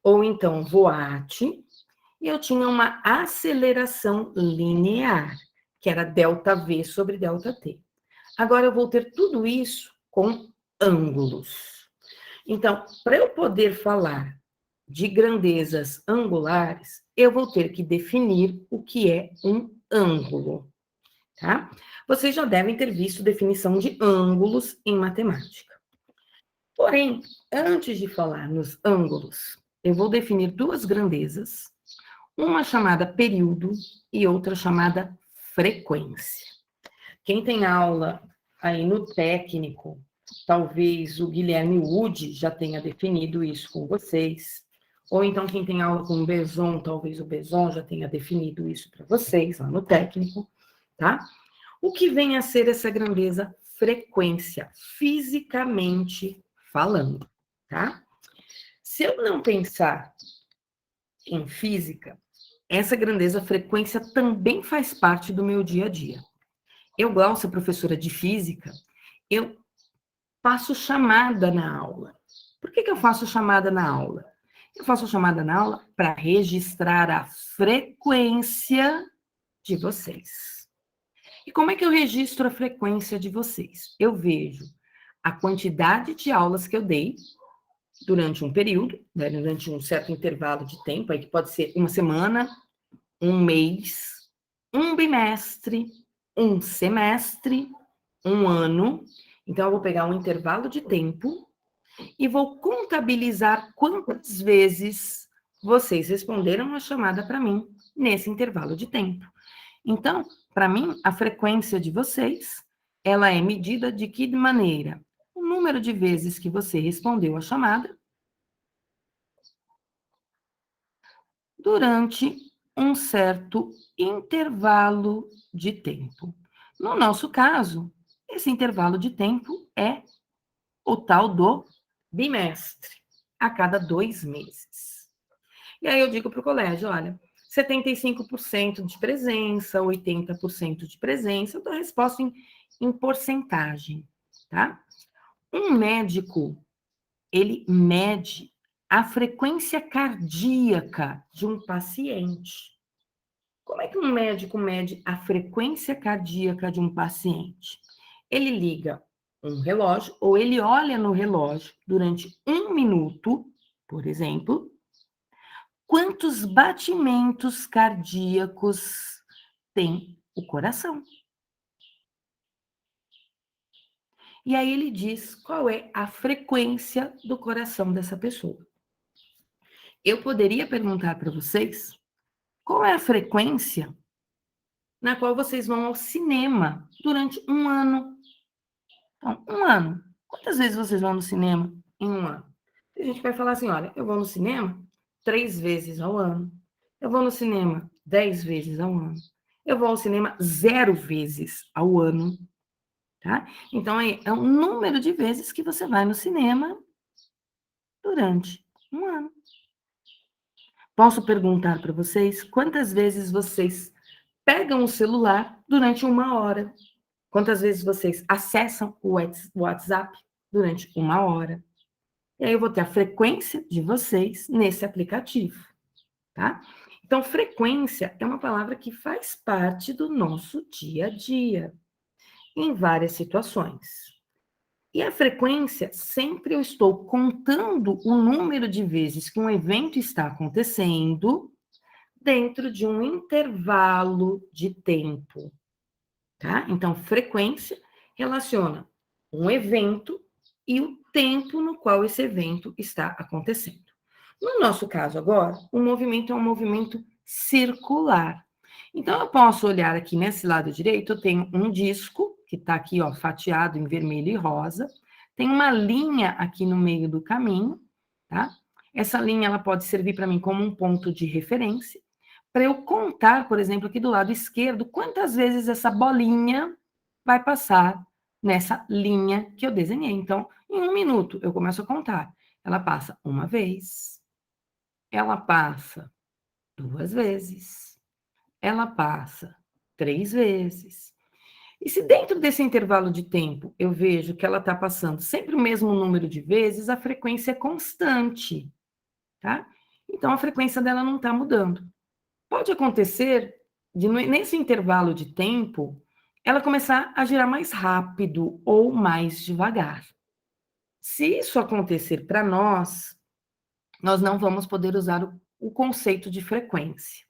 ou então voat, e eu tinha uma aceleração linear, que era ΔV sobre ΔT. Agora eu vou ter tudo isso com ângulos. Então, para eu poder falar de grandezas angulares, eu vou ter que definir o que é um ângulo, tá? Vocês já devem ter visto definição de ângulos em matemática. Porém, antes de falar nos ângulos, eu vou definir duas grandezas, uma chamada período e outra chamada frequência. Quem tem aula aí no técnico, talvez o Guilherme Wood já tenha definido isso com vocês, ou então quem tem aula com o Beson, talvez o Beson já tenha definido isso para vocês lá no técnico, tá? O que vem a ser essa grandeza frequência, fisicamente falando, tá? Se eu não pensar em física, essa grandeza frequência também faz parte do meu dia a dia. Eu, Glaucia, professora de física, eu faço chamada na aula. Por que eu faço chamada na aula? Eu faço chamada na aula para registrar a frequência de vocês. E como é que eu registro a frequência de vocês? Eu vejo a quantidade de aulas que eu dei durante um período, né, durante um certo intervalo de tempo, aí que pode ser uma semana, um mês, um bimestre, um semestre, um ano. Então, eu vou pegar um intervalo de tempo e vou contabilizar quantas vezes vocês responderam a chamada para mim nesse intervalo de tempo. Então, para mim, a frequência de vocês, ela é medida de que maneira? No número de vezes que você respondeu a chamada durante um certo intervalo de tempo. No nosso caso, esse intervalo de tempo é o tal do bimestre, a cada 2 meses. E aí eu digo para o colégio, olha, 75% de presença, 80% de presença, eu dou a resposta em porcentagem, tá? Um médico, ele mede a frequência cardíaca de um paciente. Como é que um médico mede a frequência cardíaca de um paciente? Ele liga um relógio, ou ele olha no relógio durante 1 minuto, por exemplo, quantos batimentos cardíacos tem o coração. E aí ele diz qual é a frequência do coração dessa pessoa. Eu poderia perguntar para vocês qual é a frequência na qual vocês vão ao cinema durante um ano. Então, um ano. Quantas vezes vocês vão no cinema em um ano? A gente vai falar assim, olha, eu vou no cinema 3 vezes ao ano. Eu vou no cinema 10 vezes ao ano. Eu vou ao cinema 0 vezes ao ano. Tá? Então, é um número de vezes que você vai no cinema durante um ano. Posso perguntar para vocês quantas vezes vocês pegam o celular durante 1 hora? Quantas vezes vocês acessam o WhatsApp durante 1 hora? E aí eu vou ter a frequência de vocês nesse aplicativo, tá? Então, frequência é uma palavra que faz parte do nosso dia a dia, em várias situações. E a frequência, sempre eu estou contando o número de vezes que um evento está acontecendo dentro de um intervalo de tempo, tá? Então, frequência relaciona um evento e o tempo no qual esse evento está acontecendo. No nosso caso agora, o movimento é um movimento circular. Então, eu posso olhar aqui nesse lado direito, eu tenho um disco, que está aqui, ó, fatiado em vermelho e rosa, tem uma linha aqui no meio do caminho, tá? Essa linha, ela pode servir para mim como um ponto de referência, para eu contar, por exemplo, aqui do lado esquerdo, quantas vezes essa bolinha vai passar nessa linha que eu desenhei. Então, em 1 minuto, eu começo a contar. Ela passa 1 vez, ela passa 2 vezes, ela passa 3 vezes. E se dentro desse intervalo de tempo eu vejo que ela está passando sempre o mesmo número de vezes, a frequência é constante, tá? Então, a frequência dela não está mudando. Pode acontecer de, nesse intervalo de tempo, ela começar a girar mais rápido ou mais devagar. Se isso acontecer para nós não vamos poder usar o conceito de frequência.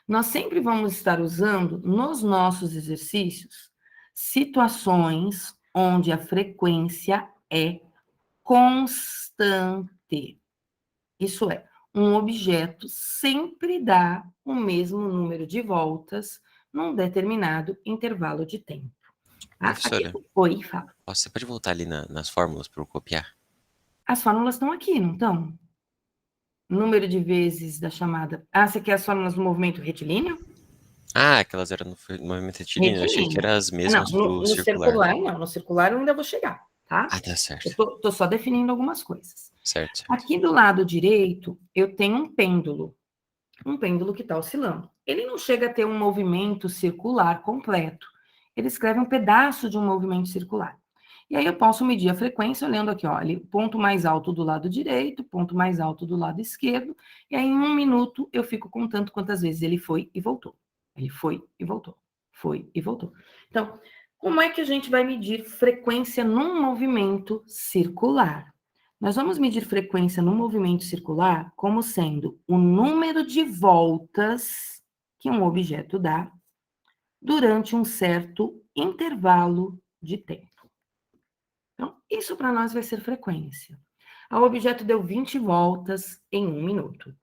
Nós sempre vamos estar usando, nos nossos exercícios, situações onde a frequência é constante. Isso é, um objeto sempre dá o mesmo número de voltas num determinado intervalo de tempo. Tá? Professora, Aqui, oi, fala. você pode voltar ali nas fórmulas para eu copiar? As fórmulas estão aqui, não estão? Número de vezes da chamada. Ah, você quer as fórmulas do movimento retilíneo? Ah, aquelas eram no movimento retilíneo? Eu achei que eram as Não, mesmas pro no circular. circular não. No circular eu ainda vou chegar, tá? Ah, tá certo. Eu tô só definindo algumas coisas. Certo. Aqui do lado direito, eu tenho um pêndulo que está oscilando. Ele não chega a ter um movimento circular completo. Ele escreve um pedaço de um movimento circular. E aí eu posso medir a frequência olhando aqui, ó, ponto mais alto do lado direito, ponto mais alto do lado esquerdo, e aí em 1 minuto eu fico contando quantas vezes ele foi e voltou. Ele foi e voltou. Foi e voltou. Então, como é que a gente vai medir frequência num movimento circular? Nós vamos medir frequência no movimento circular como sendo o número de voltas que um objeto dá durante um certo intervalo de tempo. Então, isso para nós vai ser frequência. O objeto deu 20 voltas em 1 minuto.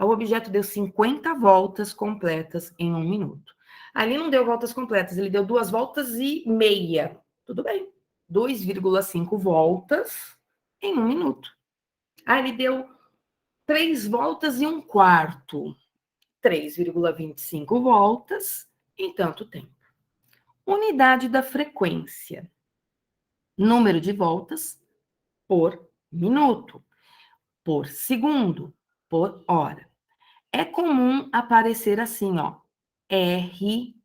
O objeto deu 50 voltas completas em 1 minuto. Ali não deu voltas completas, ele deu 2 voltas e meia. Tudo bem. 2,5 voltas em 1 minuto. Ah, ele deu 3 voltas e 1/4. 3,25 voltas em tanto tempo. Unidade da frequência. Número de voltas por minuto, por segundo, por hora. É comum aparecer assim, ó, RPM,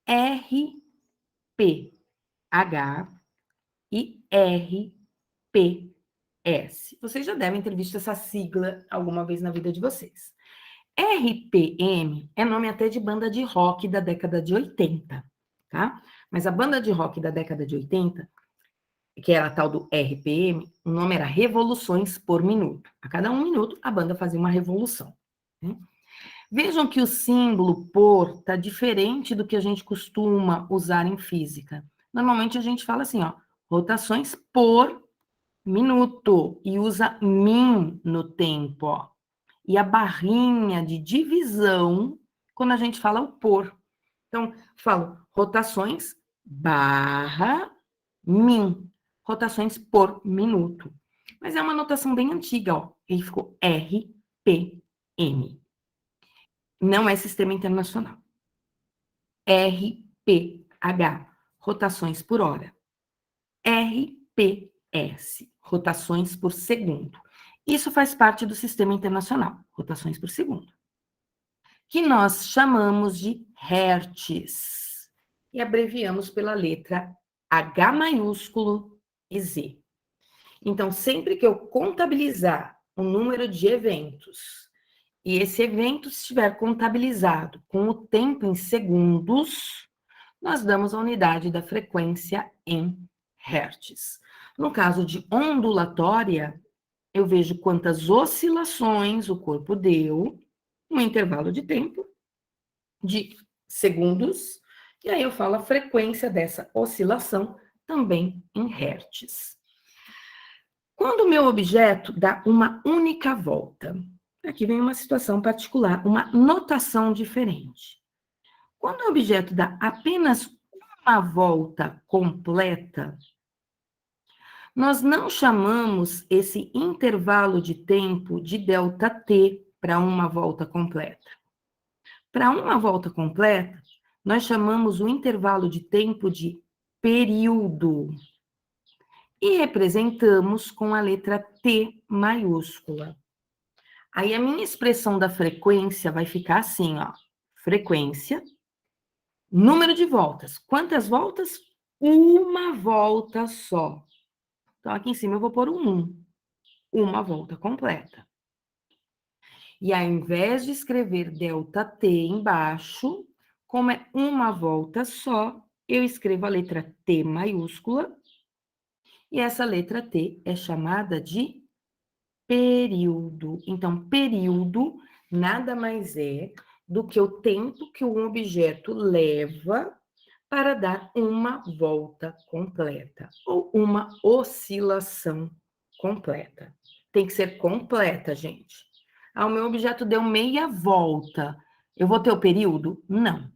RPH e RPS. Vocês já devem ter visto essa sigla alguma vez na vida de vocês. RPM é nome até de banda de rock da década de 80, tá? Mas a banda de rock da década de 80, que era a tal do RPM, o nome era Revoluções por Minuto. A cada 1 minuto, a banda fazia uma revolução, né? Vejam que o símbolo por está diferente do que a gente costuma usar em física. Normalmente a gente fala assim, ó, rotações por minuto, e usa min no tempo, ó. E a barrinha de divisão quando a gente fala o por. Então, falo rotações barra min, rotações por minuto. Mas é uma notação bem antiga, ó. Ele ficou RPM. Não é sistema internacional. RPH, rotações por hora. RPS, rotações por segundo. Isso faz parte do sistema internacional, rotações por segundo, que nós chamamos de hertz, e abreviamos pela letra H maiúsculo e Z. Então, sempre que eu contabilizar o número de eventos, e esse evento estiver contabilizado com o tempo em segundos, nós damos a unidade da frequência em hertz. No caso de ondulatória, eu vejo quantas oscilações o corpo deu, um intervalo de tempo de segundos, e aí eu falo a frequência dessa oscilação também em hertz. Quando o meu objeto dá uma única volta, aqui vem uma situação particular, uma notação diferente. Quando o objeto dá apenas uma volta completa, nós não chamamos esse intervalo de tempo de ΔT para uma volta completa. Para uma volta completa, nós chamamos o intervalo de tempo de período e representamos com a letra T maiúscula. Aí a minha expressão da frequência vai ficar assim, ó. Frequência, número de voltas. Quantas voltas? Uma volta só. Então, aqui em cima eu vou pôr um 1. Uma volta completa. E ao invés de escrever ΔT embaixo, como é uma volta só, eu escrevo a letra T maiúscula. E essa letra T é chamada de período. Então, período nada mais é do que o tempo que um objeto leva para dar uma volta completa, ou uma oscilação completa. Tem que ser completa, gente. Ah, o meu objeto deu meia volta. Eu vou ter o período? Não.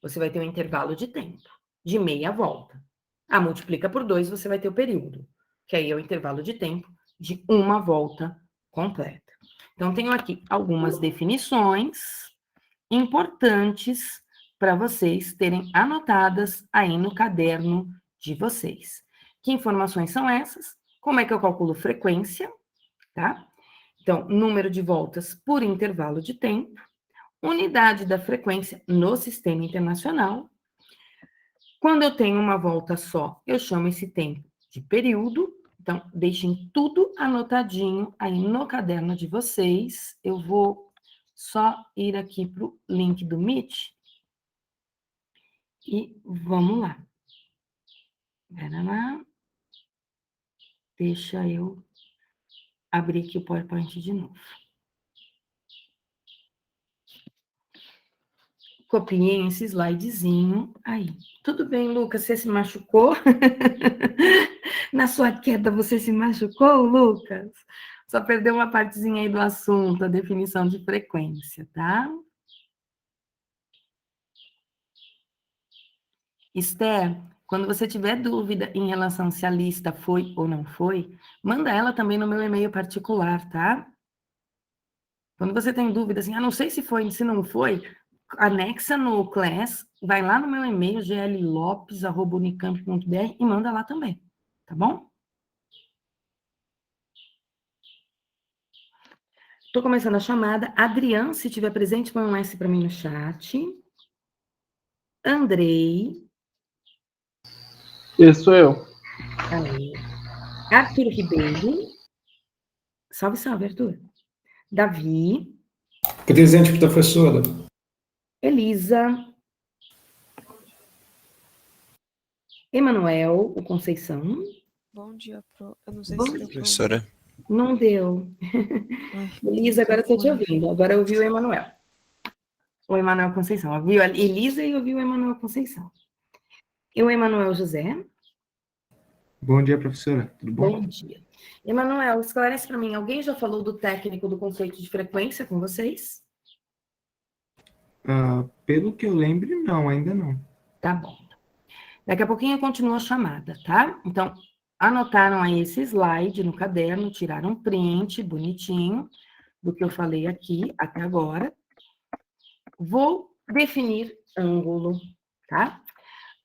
Você vai ter um intervalo de tempo, de meia volta. Ah, multiplica por 2, você vai ter o período, que aí é o intervalo de tempo de uma volta completa. Então, tenho aqui algumas definições importantes para vocês terem anotadas aí no caderno de vocês. Que informações são essas? Como é que eu calculo frequência, tá? Então, número de voltas por intervalo de tempo, unidade da frequência no sistema internacional. Quando eu tenho uma volta só, eu chamo esse tempo de período. Então, deixem tudo anotadinho aí no caderno de vocês. Eu vou só ir aqui para o link do Meet e vamos lá. Deixa eu abrir aqui o PowerPoint de novo. Copiei esse slidezinho aí. Tudo bem, Lucas? Você se machucou? Na sua queda, você se machucou, Lucas? Só perdeu uma partezinha aí do assunto, a definição de frequência, tá? Esther, quando você tiver dúvida em relação se a lista foi ou não foi, manda ela também no meu e-mail particular, tá? Quando você tem dúvida assim, não sei se foi, se não foi, anexa no Class, vai lá no meu e-mail, glopes@unicamp.br e manda lá também, tá bom? Estou começando a chamada. Adriane, se estiver presente, põe um S para mim no chat. Andrei. Esse sou eu. Aí. Arthur Ribeiro. Salve, salve, Arthur. Davi. Presente, professora. Elisa. Emanuel, o Conceição. Bom dia, eu não sei Bom se deu Professora, Não deu. Ai, Elisa, agora estou te microfone. ouvindo. Agora eu ouvi o Emanuel. O Emanuel Conceição. Ouviu a Elisa e ouviu o Emanuel Conceição. E o Emanuel José. Bom dia, professora. Tudo bom? Bom dia. Emanuel, esclarece para mim, alguém já falou do técnico do conceito de frequência com vocês? Pelo que eu lembro, não, ainda não. Tá bom. Daqui a pouquinho eu continuo a chamada, tá? Então, anotaram aí esse slide no caderno, tiraram um print bonitinho do que eu falei aqui até agora. Vou definir ângulo, tá?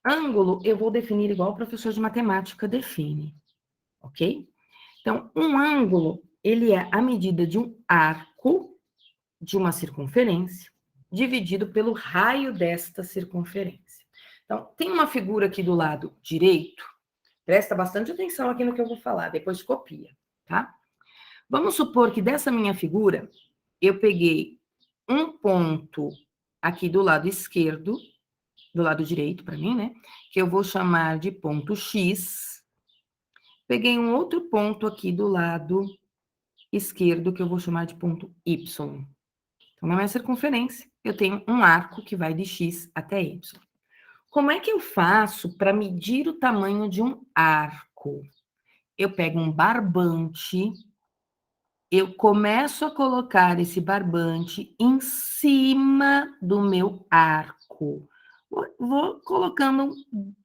Ângulo eu vou definir igual o professor de matemática define, ok? Então, um ângulo, ele é a medida de um arco de uma circunferência dividido pelo raio desta circunferência. Então, tem uma figura aqui do lado direito, presta bastante atenção aqui no que eu vou falar, depois copia, tá? Vamos supor que dessa minha figura, eu peguei um ponto aqui do lado esquerdo, do lado direito para mim, né? Que eu vou chamar de ponto X. Peguei um outro ponto aqui do lado esquerdo, que eu vou chamar de ponto Y. Então, na minha circunferência, eu tenho um arco que vai de X até Y. Como é que eu faço para medir o tamanho de um arco? Eu pego um barbante, eu começo a colocar esse barbante em cima do meu arco. Vou colocando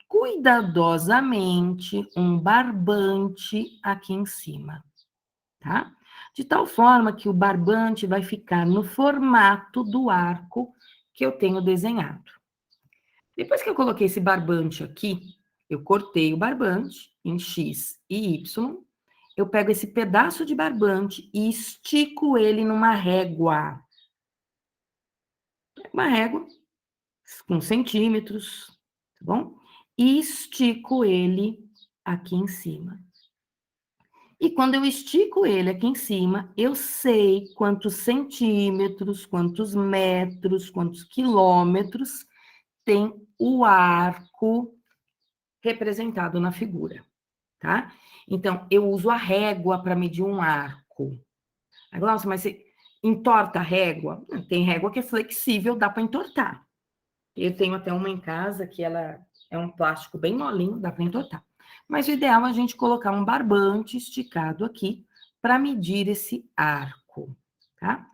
cuidadosamente um barbante aqui em cima, tá? De tal forma que o barbante vai ficar no formato do arco que eu tenho desenhado. Depois que eu coloquei esse barbante aqui, eu cortei o barbante em X e Y, eu pego esse pedaço de barbante e estico ele numa régua. Uma régua com centímetros, tá bom? E estico ele aqui em cima. E quando eu estico ele aqui em cima, eu sei quantos centímetros, quantos metros, quantos quilômetros tem o arco representado na figura, tá? Então, eu uso a régua para medir um arco. Agora, nossa, mas você entorta a régua? Tem régua que é flexível, dá para entortar. Eu tenho até uma em casa que ela é um plástico bem molinho, dá para entortar. Mas o ideal é a gente colocar um barbante esticado aqui para medir esse arco, tá?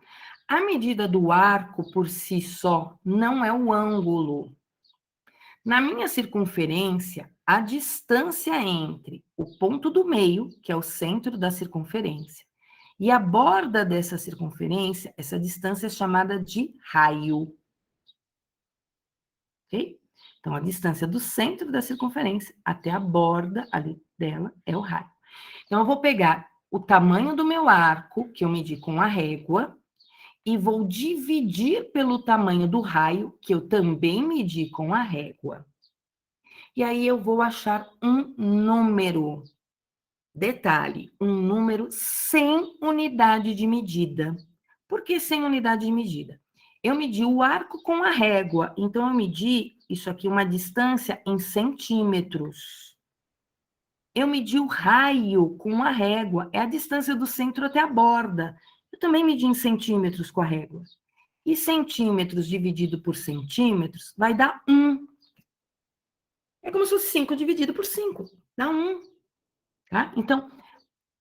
A medida do arco por si só não é o ângulo. Na minha circunferência, a distância entre o ponto do meio, que é o centro da circunferência, e a borda dessa circunferência, essa distância é chamada de raio. Ok? Então, a distância do centro da circunferência até a borda ali dela é o raio. Então, eu vou pegar o tamanho do meu arco, que eu medi com a régua, e vou dividir pelo tamanho do raio, que eu também medi com a régua. E aí eu vou achar um número. Detalhe, um número sem unidade de medida. Por que sem unidade de medida? Eu medi o arco com a régua, então eu medi isso aqui, uma distância em centímetros. Eu medi o raio com a régua, é a distância do centro até a borda. Eu também medi em centímetros com a régua. E centímetros dividido por centímetros vai dar 1. É como se fosse 5 dividido por 5, dá 1. Tá? Então,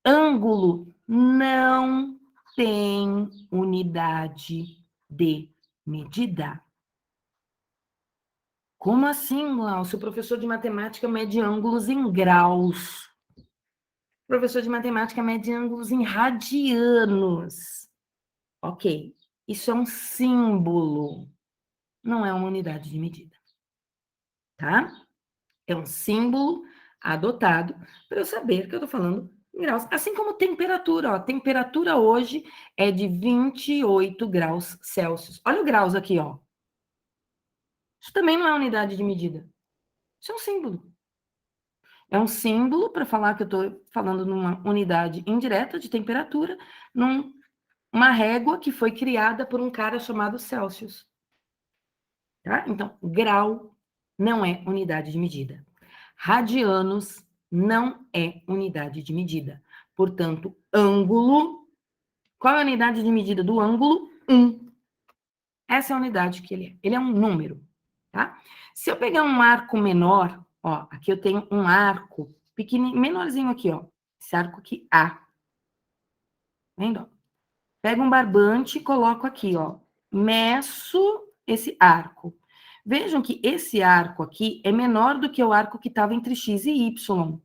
ângulo não tem unidade de medida. Como assim, Glaucio? O professor de matemática mede ângulos em graus. O professor de matemática mede ângulos em radianos. Ok, isso é um símbolo, não é uma unidade de medida. Tá? É um símbolo adotado para eu saber que eu estou falando em graus. Assim como temperatura. Ó. Temperatura hoje é de 28 graus Celsius. Olha o graus aqui, ó. Isso também não é unidade de medida. Isso é um símbolo. É um símbolo para falar que eu estou falando numa unidade indireta de temperatura, numa régua que foi criada por um cara chamado Celsius. Tá? Então, grau não é unidade de medida. Radianos não é unidade de medida. Portanto, ângulo, qual é a unidade de medida do ângulo? 1. Essa é a unidade que ele é. Ele é um número, tá? Se eu pegar um arco menor, ó, aqui eu tenho um arco pequenininho, menorzinho aqui, ó. Esse arco aqui, A. Vendo? Pego um barbante e coloco aqui, ó. Meço esse arco. Vejam que esse arco aqui é menor do que o arco que estava entre X e Y.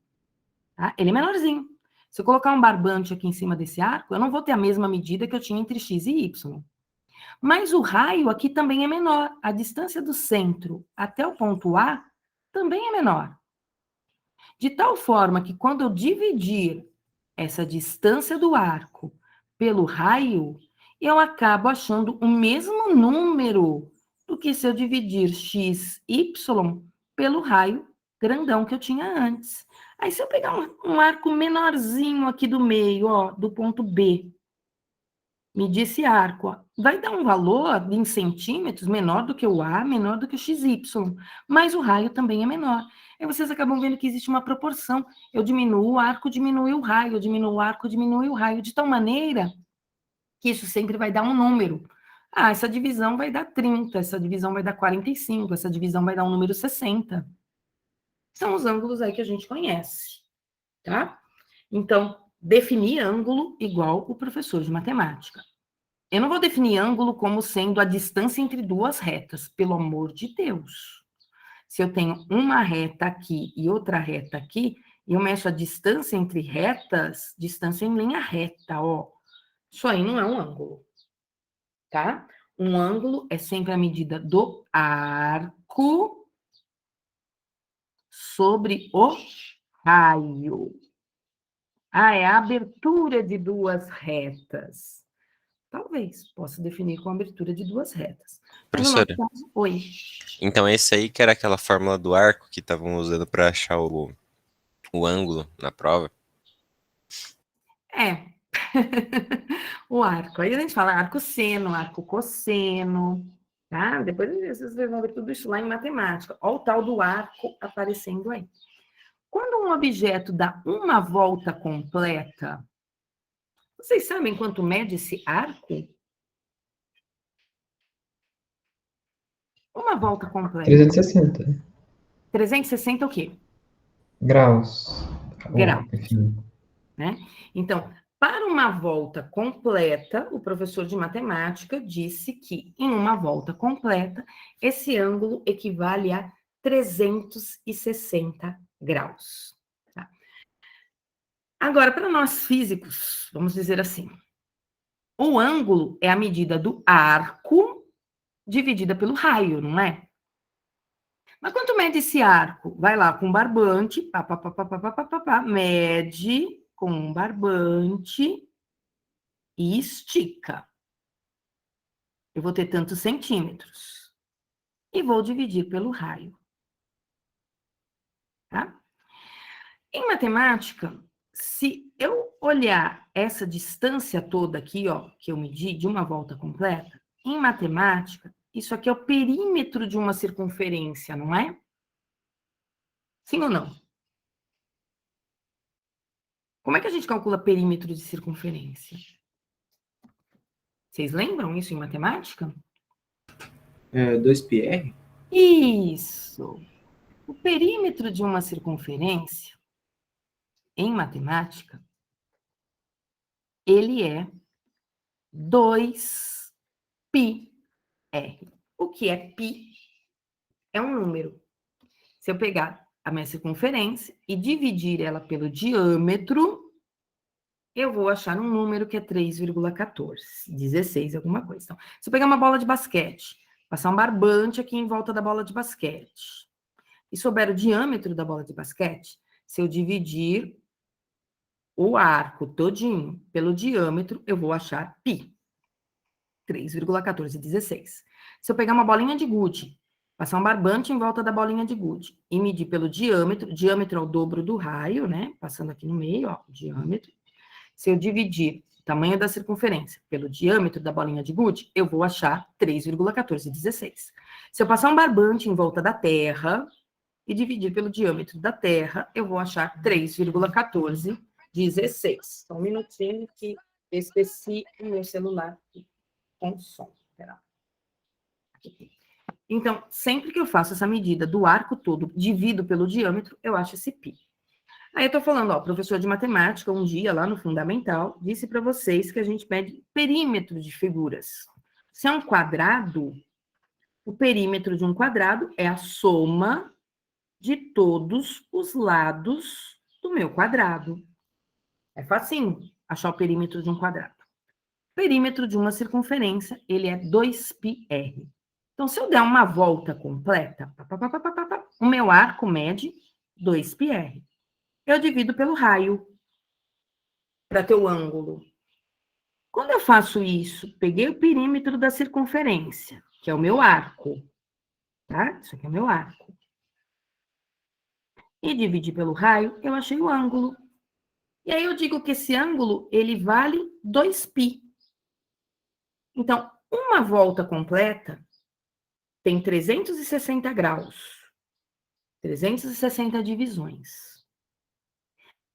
Tá? Ele é menorzinho. Se eu colocar um barbante aqui em cima desse arco, eu não vou ter a mesma medida que eu tinha entre X e Y. Mas o raio aqui também é menor. A distância do centro até o ponto A também é menor. De tal forma que quando eu dividir essa distância do arco pelo raio, eu acabo achando o mesmo número do que se eu dividir x, y pelo raio grandão que eu tinha antes. Aí, se eu pegar um arco menorzinho aqui do meio, ó, do ponto B, medir esse arco, ó, vai dar um valor em centímetros menor do que o A, menor do que o XY, mas o raio também é menor. Aí vocês acabam vendo que existe uma proporção. Eu diminuo o arco, diminui o raio, eu diminuo o arco, diminui o raio, de tal maneira que isso sempre vai dar um número. Ah, essa divisão vai dar 30, essa divisão vai dar 45, essa divisão vai dar um número 60. São os ângulos aí que a gente conhece, tá? Então, definir ângulo igual o professor de matemática. Eu não vou definir ângulo como sendo a distância entre duas retas, pelo amor de Deus. Se eu tenho uma reta aqui e outra reta aqui, e eu meço a distância entre retas, distância em linha reta, ó. Isso aí não é um ângulo, tá? Um ângulo é sempre a medida do arco sobre o raio. Ah, é a abertura de duas retas. Talvez possa definir com a abertura de duas retas. Mas no nosso Professora, caso, oi. então esse aí que era aquela fórmula do arco que estavam usando para achar o ângulo na prova? É. O arco. Aí a gente fala arco seno, arco cosseno, tá? Depois vocês vão ver tudo isso lá em matemática. Olha o tal do arco aparecendo aí. Quando um objeto dá uma volta completa, vocês sabem quanto mede esse arco? Uma volta completa. 360 360 o quê? graus. Grau. Enfim. Né? Então, para uma volta completa, o professor de matemática disse que, em uma volta completa, esse ângulo equivale a 360 graus. Tá? Agora, para nós físicos, vamos dizer assim, o ângulo é a medida do arco dividida pelo raio, não é? Mas quanto mede esse arco? Vai lá com um barbante, mede com um barbante e estica. Eu vou ter tantos centímetros. E vou dividir pelo raio. Tá? Em matemática, se eu olhar essa distância toda aqui, ó, que eu medi de uma volta completa, em matemática, isso aqui é o perímetro de uma circunferência, não é? Sim ou não? Como é que a gente calcula perímetro de circunferência? Vocês lembram isso em matemática? 2πr? Isso! O perímetro de uma circunferência, em matemática, ele é 2πr. O que é π? é um número. Se eu pegar a minha circunferência e dividir ela pelo diâmetro, eu vou achar um número que é 3,14, 16, alguma coisa. Então, se eu pegar uma bola de basquete, passar um barbante aqui em volta da bola de basquete, e souber o diâmetro da bola de basquete, se eu dividir o arco todinho pelo diâmetro, eu vou achar π, 3,1416. Se eu pegar uma bolinha de gude, passar um barbante em volta da bolinha de gude e medir pelo diâmetro é o dobro do raio, né? Passando aqui no meio, ó, o diâmetro. Se eu dividir o tamanho da circunferência pelo diâmetro da bolinha de gude, eu vou achar 3,1416. Se eu passar um barbante em volta da Terra e dividir pelo diâmetro da Terra, eu vou achar 3,1416. Só um minutinho que eu esqueci o meu celular com som. Espera. Então, sempre que eu faço essa medida do arco todo, divido pelo diâmetro, eu acho esse π. Aí eu tô falando, ó, professor de matemática, um dia lá no Fundamental, disse para vocês que a gente mede perímetro de figuras. Se é um quadrado, o perímetro de um quadrado é a soma de todos os lados do meu quadrado. É facinho achar o perímetro de um quadrado. O perímetro de uma circunferência, ele é 2πr. Então, se eu der uma volta completa, o meu arco mede 2πr. Eu divido pelo raio, para ter o ângulo. Quando eu faço isso, peguei o perímetro da circunferência, que é o meu arco, tá? Isso aqui é o meu arco. E dividi pelo raio, eu achei o ângulo. E aí eu digo que esse ângulo, ele vale 2π. Então, uma volta completa tem 360 graus. 360 divisões.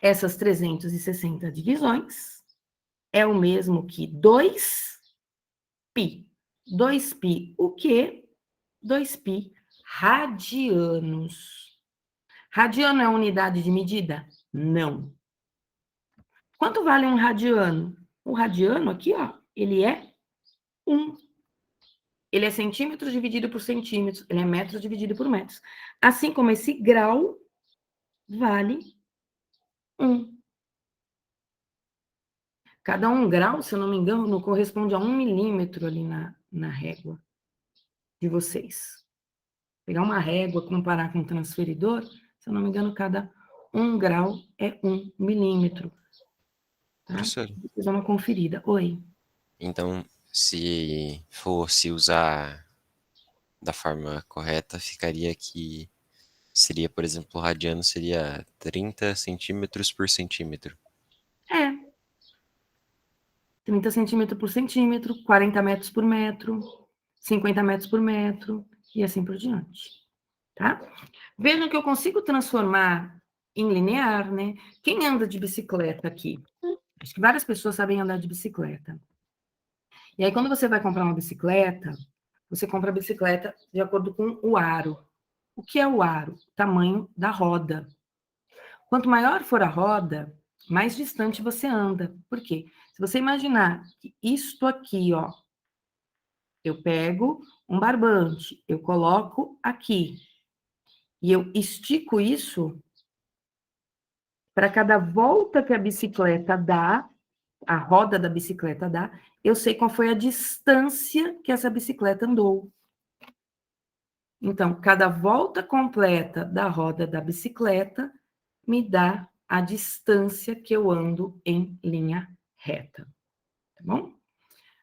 Essas 360 divisões é o mesmo que 2π. 2π o quê? 2π radianos. Radiano é unidade de medida? Não. Quanto vale um radiano? O radiano aqui, ó, ele é 1. Ele é centímetros dividido por centímetros, ele é metros dividido por metros. Assim como esse grau vale 1. Cada 1 grau, se eu não me engano, corresponde a 1 milímetro ali na régua de vocês. Pegar uma régua, comparar com um transferidor, se eu não me engano, cada 1 grau é 1 milímetro. Tá? Professor, Vou dar uma conferida. Oi. então, se fosse usar da forma correta, ficaria que seria, por exemplo, o radiano seria 30 centímetros por centímetro. É. 30 centímetros por centímetro, 40 metros por metro, 50 metros por metro, e assim por diante. Tá? Vejam que eu consigo transformar em linear, né? Quem anda de bicicleta aqui? Acho que várias pessoas sabem andar de bicicleta. E aí, quando você vai comprar uma bicicleta, você compra a bicicleta de acordo com o aro. O que é o aro? O tamanho da roda. Quanto maior for a roda, mais distante você anda. Por quê? Se você imaginar que isto aqui, ó, eu pego um barbante, eu coloco aqui, e eu estico isso, para cada volta que a bicicleta dá, a roda da bicicleta dá, eu sei qual foi a distância que essa bicicleta andou. Então, cada volta completa da roda da bicicleta me dá a distância que eu ando em linha reta. Tá bom?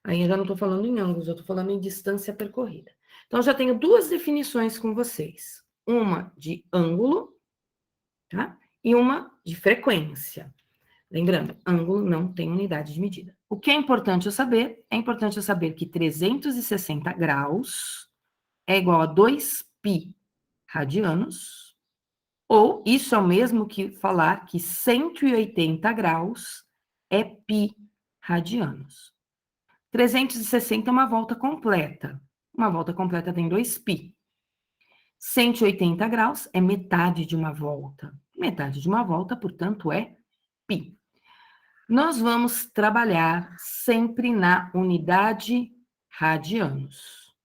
Aí eu já não estou falando em ângulos, eu estou falando em distância percorrida. Então, eu já tenho duas definições com vocês. Uma de ângulo, tá? E uma de frequência. Lembrando, ângulo não tem unidade de medida. O que é importante eu saber? É importante eu saber que 360 graus é igual a 2π radianos, ou isso é o mesmo que falar que 180 graus é π radianos. 360 é uma volta completa. Uma volta completa tem 2π. 180 graus é metade de uma volta. Metade de uma volta, portanto, é π. Nós vamos trabalhar sempre na unidade radianos.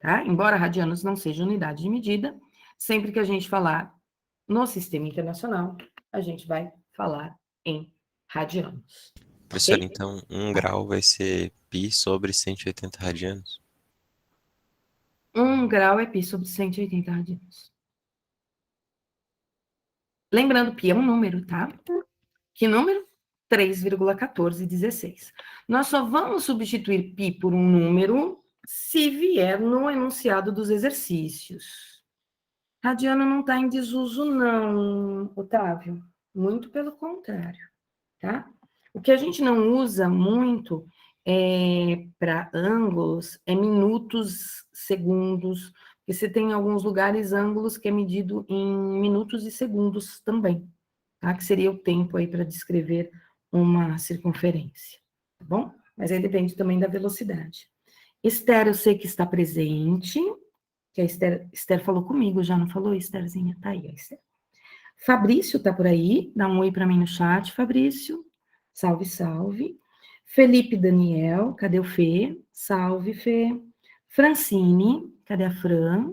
tá? Embora radianos não seja unidade de medida, sempre que a gente falar no sistema internacional, a gente vai falar em radianos. Professor, Ok? então 1 grau vai ser π sobre 180 radianos? 1 grau é π sobre 180 radianos. Lembrando, π é um número, tá? Que número? 3,1416. Nós só vamos substituir π por um número se vier no enunciado dos exercícios. Radiano não está em desuso, não, Otávio. Muito pelo contrário, tá? O que a gente não usa muito para ângulos é minutos, segundos, porque você tem em alguns lugares ângulos que é medido em minutos e segundos também, tá? Que seria o tempo aí para descrever uma circunferência, tá bom? Mas aí depende também da velocidade. Esther, eu sei que está presente, que a Esther falou comigo, já não falou, Estherzinha? Tá aí, a Esther. Fabrício tá por aí, dá um oi para mim no chat, Fabrício. Salve, salve. Felipe Daniel, cadê o Fê? Salve, Fê. Francine, cadê a Fran?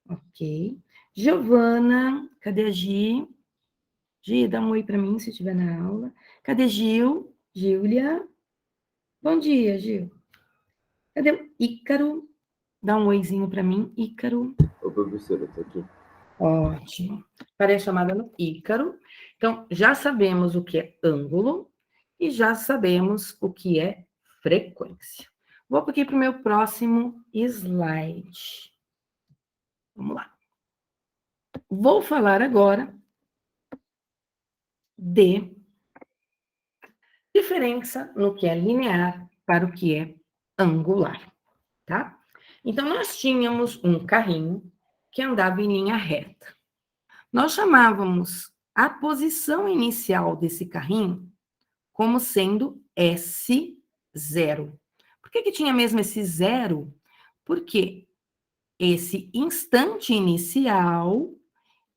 Ok. Giovana, cadê a Gi? Gi, dá um oi para mim se estiver na aula. Cadê Gil? Gília? Bom dia, Gil. Cadê o Ícaro? Dá um oizinho para mim, Ícaro. Ô, professora, eu tô aqui. Ótimo. Parei a chamada no Ícaro. Então, já sabemos o que é ângulo e já sabemos o que é frequência. Vou aqui para o meu próximo slide. Vamos lá. Vou falar agora de diferença no que é linear para o que é angular, tá? Então, nós tínhamos um carrinho que andava em linha reta. Nós chamávamos a posição inicial desse carrinho como sendo S0. Por que tinha mesmo esse zero? Porque esse instante inicial,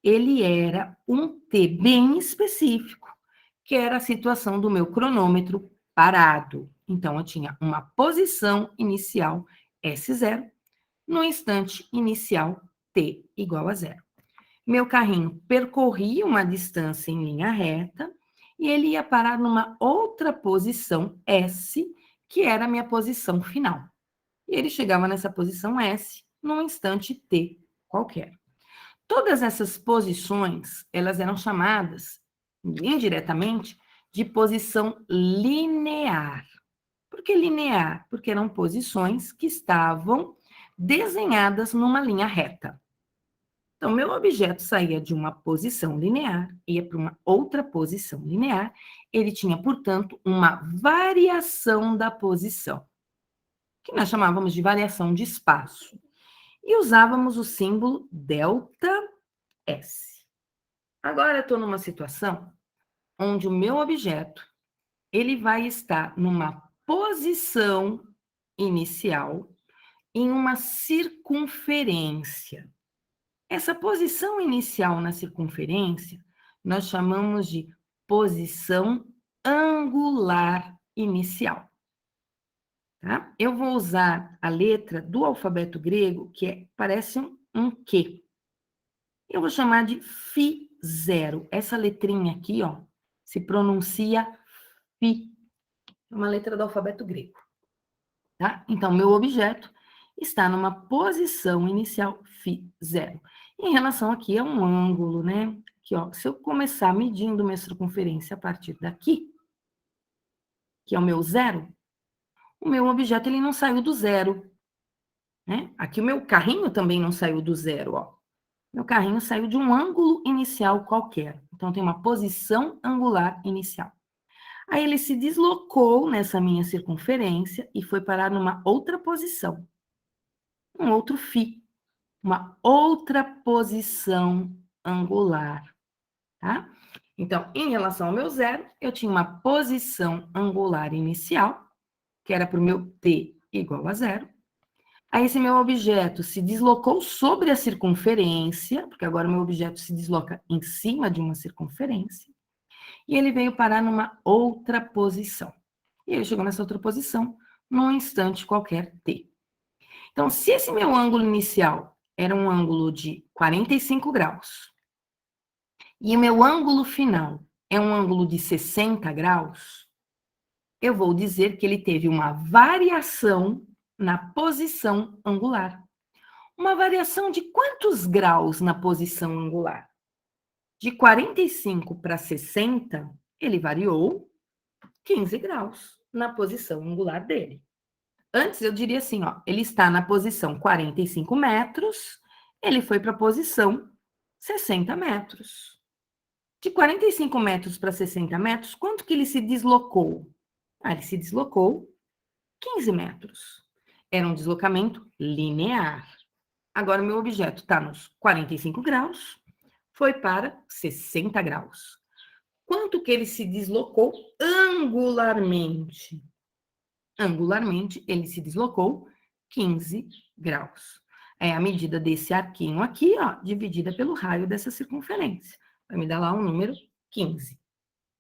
ele era um T bem específico, que era a situação do meu cronômetro parado. Então, eu tinha uma posição inicial S0, no instante inicial T igual a 0. Meu carrinho percorria uma distância em linha reta e ele ia parar numa outra posição S, que era a minha posição final. E ele chegava nessa posição S num instante T qualquer. Todas essas posições, elas eram chamadas, indiretamente, de posição linear. Por que linear? Porque eram posições que estavam desenhadas numa linha reta. Então, meu objeto saía de uma posição linear, ia para uma outra posição linear, ele tinha, portanto, uma variação da posição, que nós chamávamos de variação de espaço. E usávamos o símbolo ΔS. Agora eu estou numa situação onde o meu objeto, ele vai estar numa posição inicial em uma circunferência. Essa posição inicial na circunferência, nós chamamos de posição angular inicial. Tá? Eu vou usar a letra do alfabeto grego, que parece um Q. Eu vou chamar de φ0. Essa letrinha aqui, ó, se pronuncia φ. É uma letra do alfabeto grego. Tá? Então, meu objeto está numa posição inicial φ0. Em relação aqui a um ângulo, né? Aqui, ó, se eu começar medindo minha circunferência a partir daqui, que é o meu zero, o meu objeto ele não saiu do zero, né? Aqui o meu carrinho também não saiu do zero, ó. Meu carrinho saiu de um ângulo inicial qualquer. Então, tem uma posição angular inicial. Aí ele se deslocou nessa minha circunferência e foi parar numa outra posição. Um outro φ. Uma outra posição angular, tá? Então, em relação ao meu zero, eu tinha uma posição angular inicial, que era para o meu t igual a 0. Aí esse meu objeto se deslocou sobre a circunferência, porque agora o meu objeto se desloca em cima de uma circunferência, e ele veio parar numa outra posição. E ele chegou nessa outra posição num instante qualquer t. Então, se esse meu ângulo inicial era um ângulo de 45 graus, e o meu ângulo final é um ângulo de 60 graus, eu vou dizer que ele teve uma variação na posição angular. Uma variação de quantos graus na posição angular? De 45 para 60, ele variou 15 graus na posição angular dele. Antes eu diria assim, ó, ele está na posição 45 metros, ele foi para a posição 60 metros. De 45 metros para 60 metros, quanto que ele se deslocou? Ele se deslocou 15 metros. Era um deslocamento linear. Agora, o meu objeto está nos 45 graus, foi para 60 graus. Quanto que ele se deslocou angularmente? Angularmente, ele se deslocou 15 graus. É a medida desse arquinho aqui, ó, dividida pelo raio dessa circunferência. Vai me dar lá um número 15,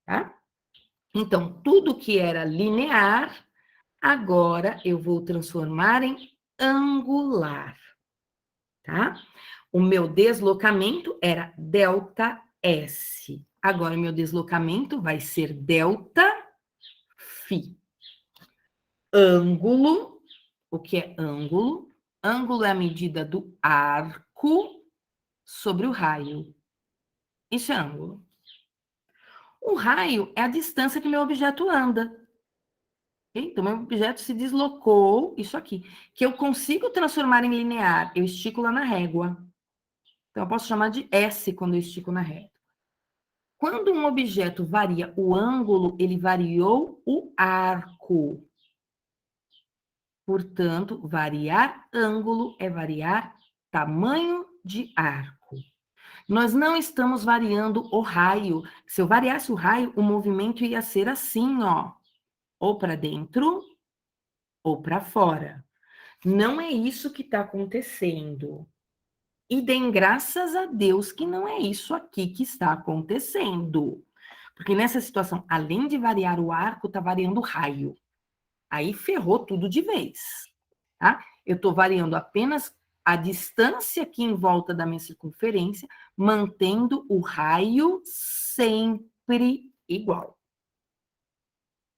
tá? Então, tudo que era linear, agora eu vou transformar em angular, tá? O meu deslocamento era delta S. Agora, o meu deslocamento vai ser delta φ. Ângulo, o que é ângulo? Ângulo é a medida do arco sobre o raio. Isso é ângulo. O raio é a distância que meu objeto anda. Okay? Então, meu objeto se deslocou, isso aqui, que eu consigo transformar em linear. Eu estico lá na régua. Então, eu posso chamar de S quando eu estico na régua. Quando um objeto varia o ângulo, ele variou o arco. Portanto, variar ângulo é variar tamanho de arco. Nós não estamos variando o raio. Se eu variasse o raio, o movimento ia ser assim, ó. Ou para dentro, ou para fora. Não é isso que está acontecendo. E deem graças a Deus que não é isso aqui que está acontecendo. Porque nessa situação, além de variar o arco, está variando o raio. Aí ferrou tudo de vez, tá? Eu estou variando apenas a distância aqui em volta da minha circunferência, mantendo o raio sempre igual.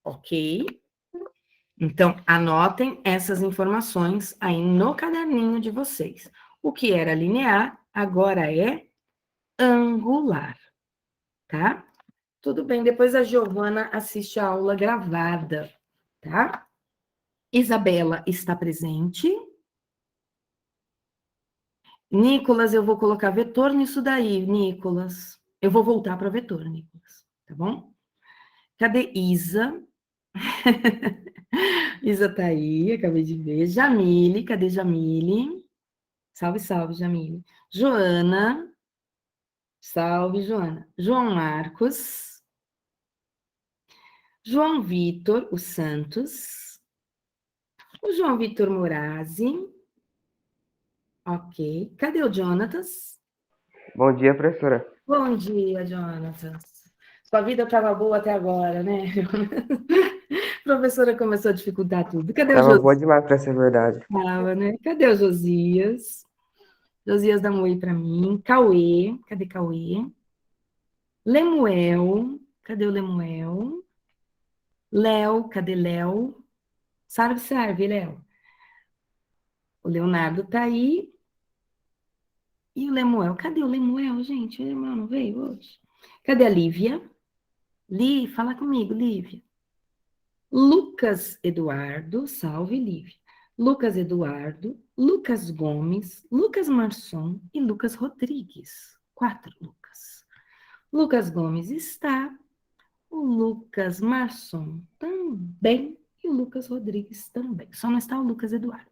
Ok? Então, anotem essas informações aí no caderninho de vocês. O que era linear, agora é angular, tá? Tudo bem, depois a Giovana assiste a aula gravada, tá? Isabela está presente. Nicolas, eu vou colocar vetor nisso daí, Nicolas. Eu vou voltar para vetor, Nicolas, tá bom? Cadê Isa? Isa tá aí, acabei de ver. Jamile, cadê Jamile? Salve, salve, Jamile. Joana. Salve, Joana. João Marcos. João Vitor, o Santos. O João Vitor Morazi. Ok. Cadê o Jonatas? Bom dia, professora. Bom dia, Jonatas. Sua vida estava boa até agora, né? A professora começou a dificultar tudo. Cadê o Tava Josias? boa demais pra ser verdade. Tava, né? Cadê o Josias? Josias dá um oi para mim. Cauê. Cadê Cauê? Lemuel. Cadê o Lemuel? Léo. Cadê Léo? Serve, Léo. O Leonardo tá aí. E o Lemuel? Cadê o Lemuel, gente? O Lemuel não veio hoje? Cadê a Lívia? Fala comigo, Lívia. Lucas Eduardo, salve, Lívia. Lucas Eduardo, Lucas Gomes, Lucas Marçom e Lucas Rodrigues. 4 Lucas. Lucas Gomes está, o Lucas Marçom também e o Lucas Rodrigues também. Só não está o Lucas Eduardo.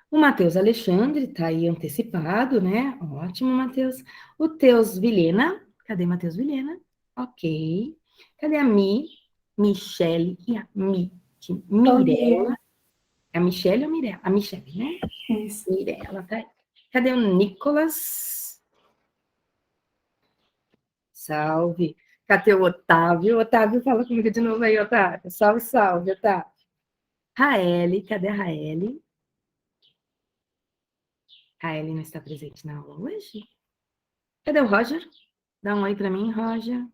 O Matheus Alexandre está aí antecipado, né? Ótimo, Matheus. O Teus Vilhena. Cadê Matheus Vilhena? Ok. Cadê a Michele e a Mirella? É a Michele ou a Mirella? A Michele, né? Isso. Mirella, tá aí. Cadê o Nicolas? Salve. Cadê o Otávio? Otávio, fala comigo de novo aí, Otávio. Salve, salve, Otávio. Raeli, cadê a Raeli? A Ellie não está presente na aula hoje. Cadê o Roger? Dá um oi para mim, Roger.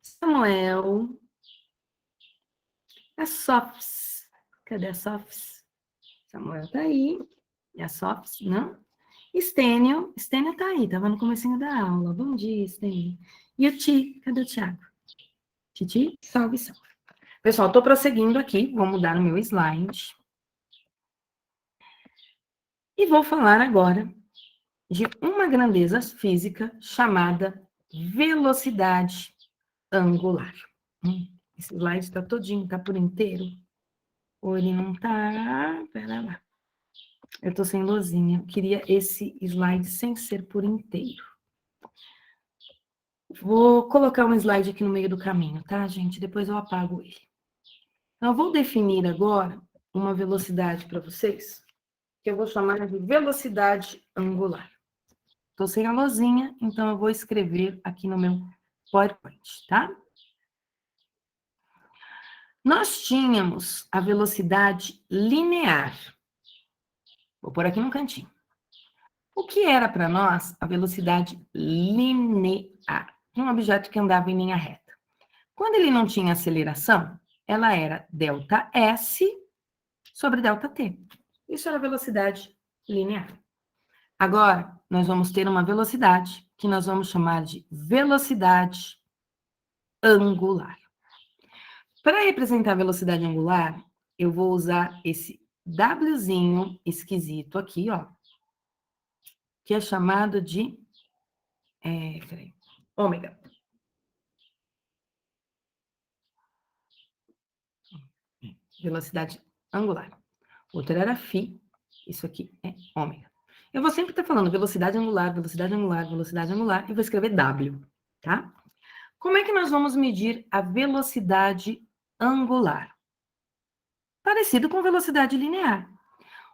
Samuel. A Sofs. Cadê a Sofs? Samuel tá aí. E a Sofs, não? Estênio. Estênio tá aí, tava no comecinho da aula. Bom dia, Estênio. E o Ti? Cadê o Thiago? Titi, salve, salve. Pessoal, tô prosseguindo aqui. Vou mudar o meu slide. E vou falar agora de uma grandeza física chamada velocidade angular. Esse slide está todinho, está por inteiro. Ou ele não está... Pera lá. Eu estou sem luzinha. Eu queria esse slide sem ser por inteiro. Vou colocar um slide aqui no meio do caminho, tá, gente? Depois eu apago ele. Então, eu vou definir agora uma velocidade para vocês, que eu vou chamar de velocidade angular. Estou sem a luzinha, então eu vou escrever aqui no meu PowerPoint, tá? Nós tínhamos a velocidade linear. Vou pôr aqui no cantinho. O que era para nós a velocidade linear? Um objeto que andava em linha reta. Quando ele não tinha aceleração, ela era ΔS sobre ΔT. Isso era a velocidade linear. Agora, nós vamos ter uma velocidade que nós vamos chamar de velocidade angular. Para representar a velocidade angular, eu vou usar esse Wzinho esquisito aqui, ó, que é chamado de ômega. Velocidade angular. Outro era φ, isso aqui é ômega. Eu vou sempre estar falando velocidade angular, velocidade angular, velocidade angular, e vou escrever W, tá? Como é que nós vamos medir a velocidade angular? Parecido com velocidade linear.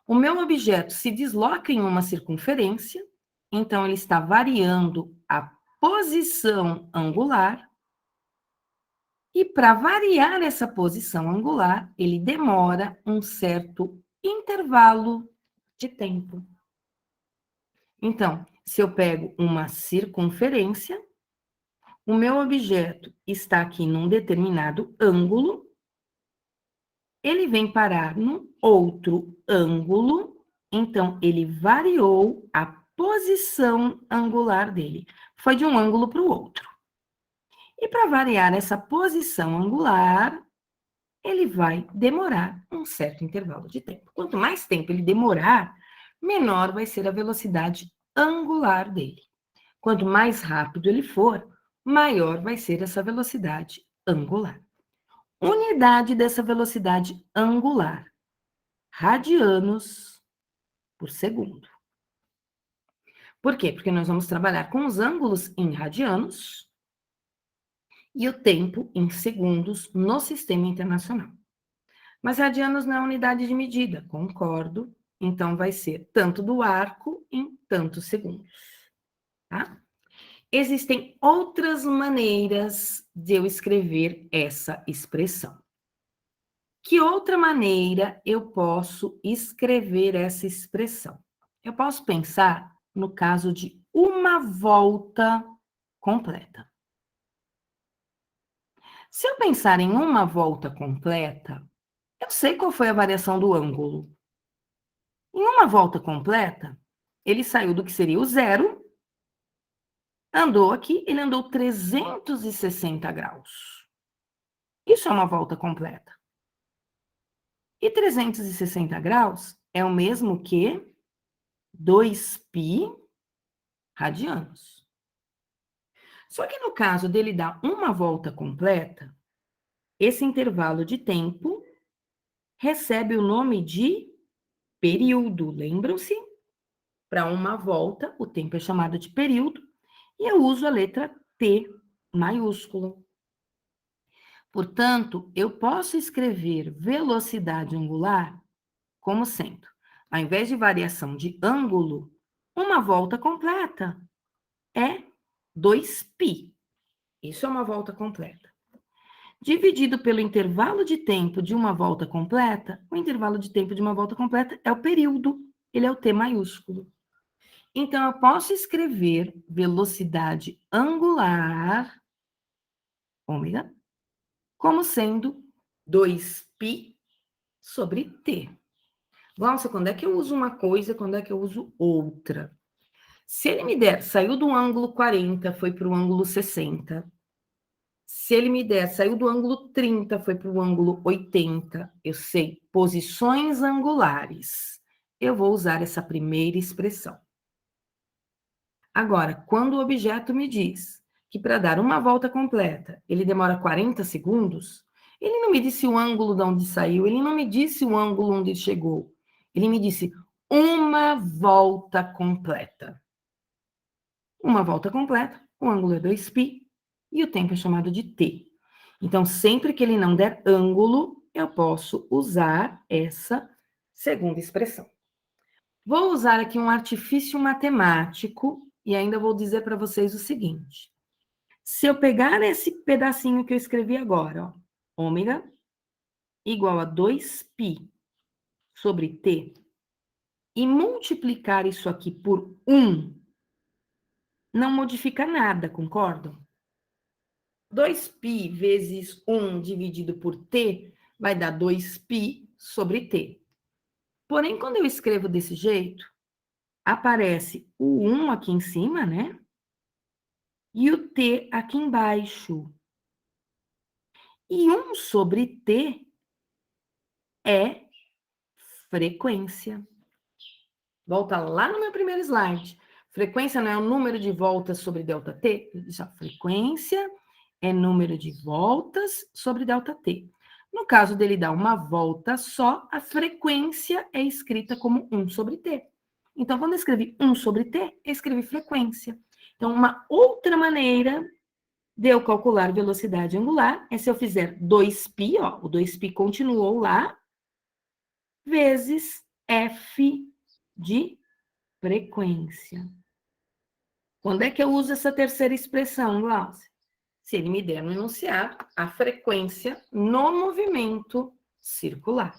O meu objeto se desloca em uma circunferência, então ele está variando a posição angular, e para variar essa posição angular, ele demora um certo intervalo de tempo. Então, se eu pego uma circunferência, o meu objeto está aqui num determinado ângulo, ele vem parar num outro ângulo, então ele variou a posição angular dele. Foi de um ângulo para o outro. E para variar essa posição angular, ele vai demorar um certo intervalo de tempo. Quanto mais tempo ele demorar, menor vai ser a velocidade angular dele. Quanto mais rápido ele for, maior vai ser essa velocidade angular. Unidade dessa velocidade angular: radianos por segundo. Por quê? Porque nós vamos trabalhar com os ângulos em radianos e o tempo em segundos no sistema internacional. Mas radianos não é unidade de medida, concordo. Então, vai ser tanto do arco em tantos segundos, tá? Existem outras maneiras de eu escrever essa expressão. Que outra maneira eu posso escrever essa expressão? Eu posso pensar no caso de uma volta completa. Se eu pensar em uma volta completa, eu sei qual foi a variação do ângulo. Em uma volta completa, ele saiu do que seria o zero, andou aqui, ele andou 360 graus. Isso é uma volta completa. E 360 graus é o mesmo que 2π radianos. Só que no caso dele dar uma volta completa, esse intervalo de tempo recebe o nome de período. Lembram-se? Para uma volta, o tempo é chamado de período, e eu uso a letra T maiúscula. Portanto, eu posso escrever velocidade angular como sendo, ao invés de variação de ângulo, uma volta completa é 2π. Isso é uma volta completa. Dividido pelo intervalo de tempo de uma volta completa, o intervalo de tempo de uma volta completa é o período. ele é o T maiúsculo. Então, eu posso escrever velocidade angular, ômega, como sendo 2π sobre T. Nossa, quando é que eu uso uma coisa, quando é que eu uso outra? Se ele me der, saiu do ângulo 40, foi para o ângulo 60. Se ele me der, saiu do ângulo 30, foi para o ângulo 80, eu sei posições angulares. Eu vou usar essa primeira expressão. Agora, quando o objeto me diz que para dar uma volta completa, ele demora 40 segundos, ele não me disse o ângulo de onde saiu, ele não me disse o ângulo onde chegou. Ele me disse uma volta completa. Uma volta completa, o ângulo é 2π e o tempo é chamado de t. Então, sempre que ele não der ângulo, eu posso usar essa segunda expressão. Vou usar aqui um artifício matemático e ainda vou dizer para vocês o seguinte. Se eu pegar esse pedacinho que eu escrevi agora, ó, ômega igual a 2π sobre t, e multiplicar isso aqui por 1, não modifica nada, concordam? 2π vezes 1 dividido por t vai dar 2π sobre t. Porém, quando eu escrevo desse jeito, aparece o 1 aqui em cima, né? E o t aqui embaixo. E 1 sobre t é frequência. Volta lá no meu primeiro slide. Frequência não é o número de voltas sobre ΔT? Frequência é número de voltas sobre ΔT. No caso dele dar uma volta só, a frequência é escrita como 1 sobre t. Então, quando eu escrevi 1 sobre t, eu escrevi frequência. Então, uma outra maneira de eu calcular velocidade angular é se eu fizer 2π, ó, o 2π continuou lá, vezes f de frequência. Quando é que eu uso essa terceira expressão, Glaucia? Se ele me der no enunciado a frequência no movimento circular.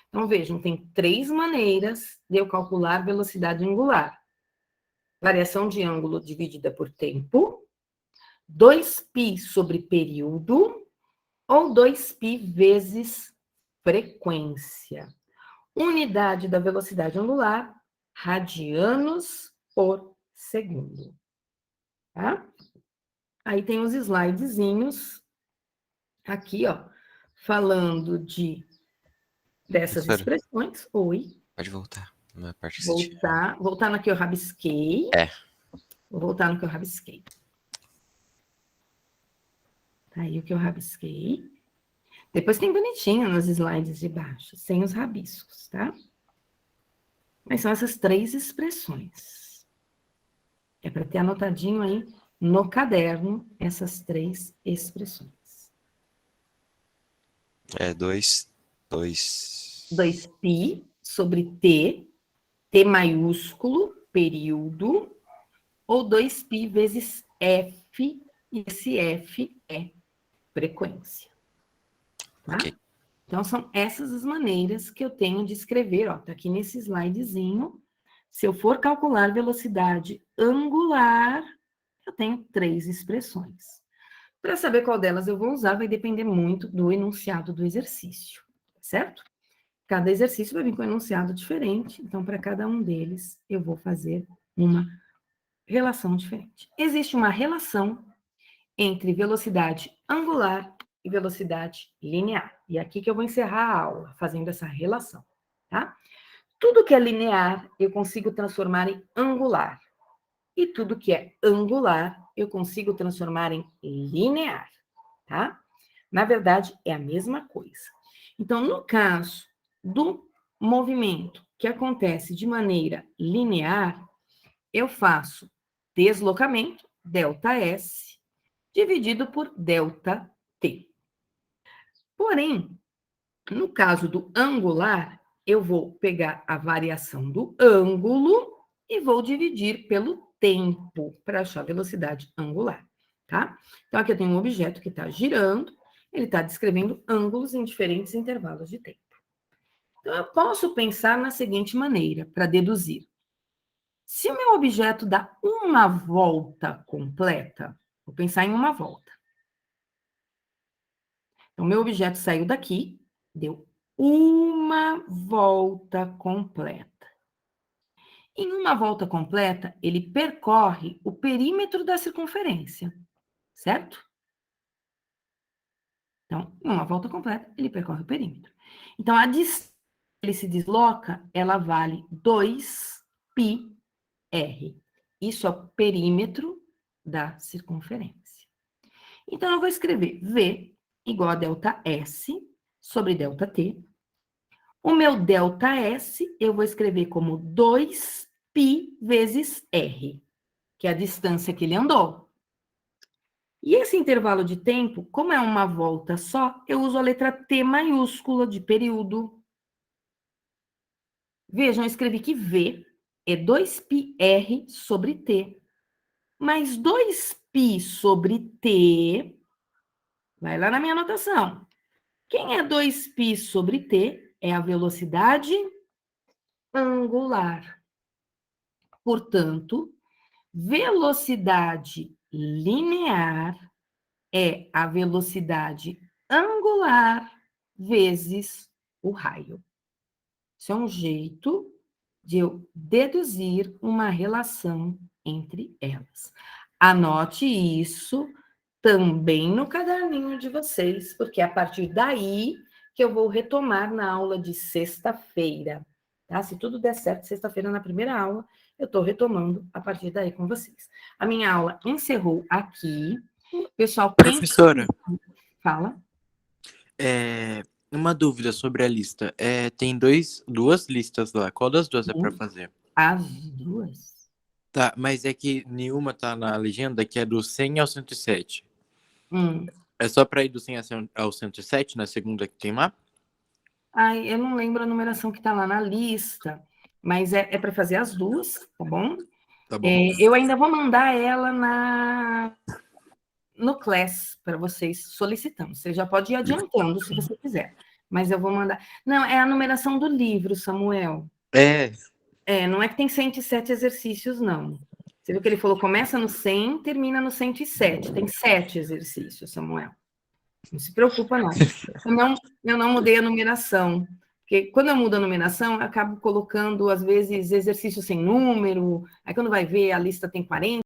Então, vejam, tem 3 maneiras de eu calcular velocidade angular. Variação de ângulo dividida por tempo, 2π sobre período, ou 2π vezes frequência. Unidade da velocidade angular, radianos por segundo. Tá? Aí tem os slidezinhos aqui, ó, falando dessas Professora, expressões. Oi. pode voltar na parte que você tinha. Voltar no que eu rabisquei. É. Vou voltar no que eu rabisquei. Tá aí o que eu rabisquei. Depois tem bonitinho nos slides de baixo, sem os rabiscos, tá? Mas são essas 3 expressões. É para ter anotadinho aí no caderno essas 3 expressões. 2π sobre t maiúsculo, período, ou 2π vezes f, e esse f é frequência. Tá? Ok. Então, são essas as maneiras que eu tenho de escrever, ó, tá aqui nesse slidezinho. Se eu for calcular velocidade angular, eu tenho 3 expressões. Para saber qual delas eu vou usar, vai depender muito do enunciado do exercício, certo? Cada exercício vai vir com um enunciado diferente, então, para cada um deles, eu vou fazer uma relação diferente. Existe uma relação entre velocidade angular e velocidade linear. E é aqui que eu vou encerrar a aula, fazendo essa relação, tá? Tudo que é linear, eu consigo transformar em angular. E tudo que é angular, eu consigo transformar em linear, tá? Na verdade, é a mesma coisa. Então, no caso do movimento que acontece de maneira linear, eu faço deslocamento, ΔS, dividido por ΔT. Porém, no caso do angular, eu vou pegar a variação do ângulo e vou dividir pelo tempo para achar a velocidade angular, tá? Então, aqui eu tenho um objeto que está girando, ele está descrevendo ângulos em diferentes intervalos de tempo. Então, eu posso pensar na seguinte maneira, para deduzir. Se o meu objeto dá uma volta completa, vou pensar em uma volta. Então, meu objeto saiu daqui, deu uma volta completa. Em uma volta completa, ele percorre o perímetro da circunferência, certo? Então, em uma volta completa, ele percorre o perímetro. Então, a distância que ele se desloca, ela vale 2πr. Isso é o perímetro da circunferência. Então, eu vou escrever V igual a ΔS sobre ΔT. O meu ΔS, eu vou escrever como 2π vezes R, que é a distância que ele andou. E esse intervalo de tempo, como é uma volta só, eu uso a letra T maiúscula de período. Vejam, eu escrevi que V é 2πr sobre T. Mas 2π sobre T, vai lá na minha anotação. Quem é 2π sobre T? É a velocidade angular. Portanto, velocidade linear é a velocidade angular vezes o raio. Isso é um jeito de eu deduzir uma relação entre elas. Anote isso também no caderninho de vocês, porque é a partir daí que eu vou retomar na aula de sexta-feira. Tá? Se tudo der certo, sexta-feira na primeira aula, eu estou retomando a partir daí com vocês. A minha aula encerrou aqui. Pessoal, Professora, fala. uma dúvida sobre a lista. Tem duas listas lá. Qual das duas é para fazer? As duas? Tá, mas é que nenhuma tá na legenda, que é do 100 ao 107. É só para ir do 100 ao 107, na segunda que tem lá? Ai, eu não lembro a numeração que está lá na lista, mas é para fazer as duas, tá bom? Tá bom. Eu ainda vou mandar ela no Class para vocês solicitando. Você já pode ir adiantando se você quiser, mas eu vou mandar. Não, é a numeração do livro, Samuel. Não é que tem 107 exercícios, não. Você viu que ele falou, começa no 100, termina no 107. Tem 7 exercícios, Samuel. Não se preocupa, não. Eu não mudei a numeração. Porque quando eu mudo a numeração, eu acabo colocando, às vezes, exercício sem número. Aí, quando vai ver, a lista tem 40.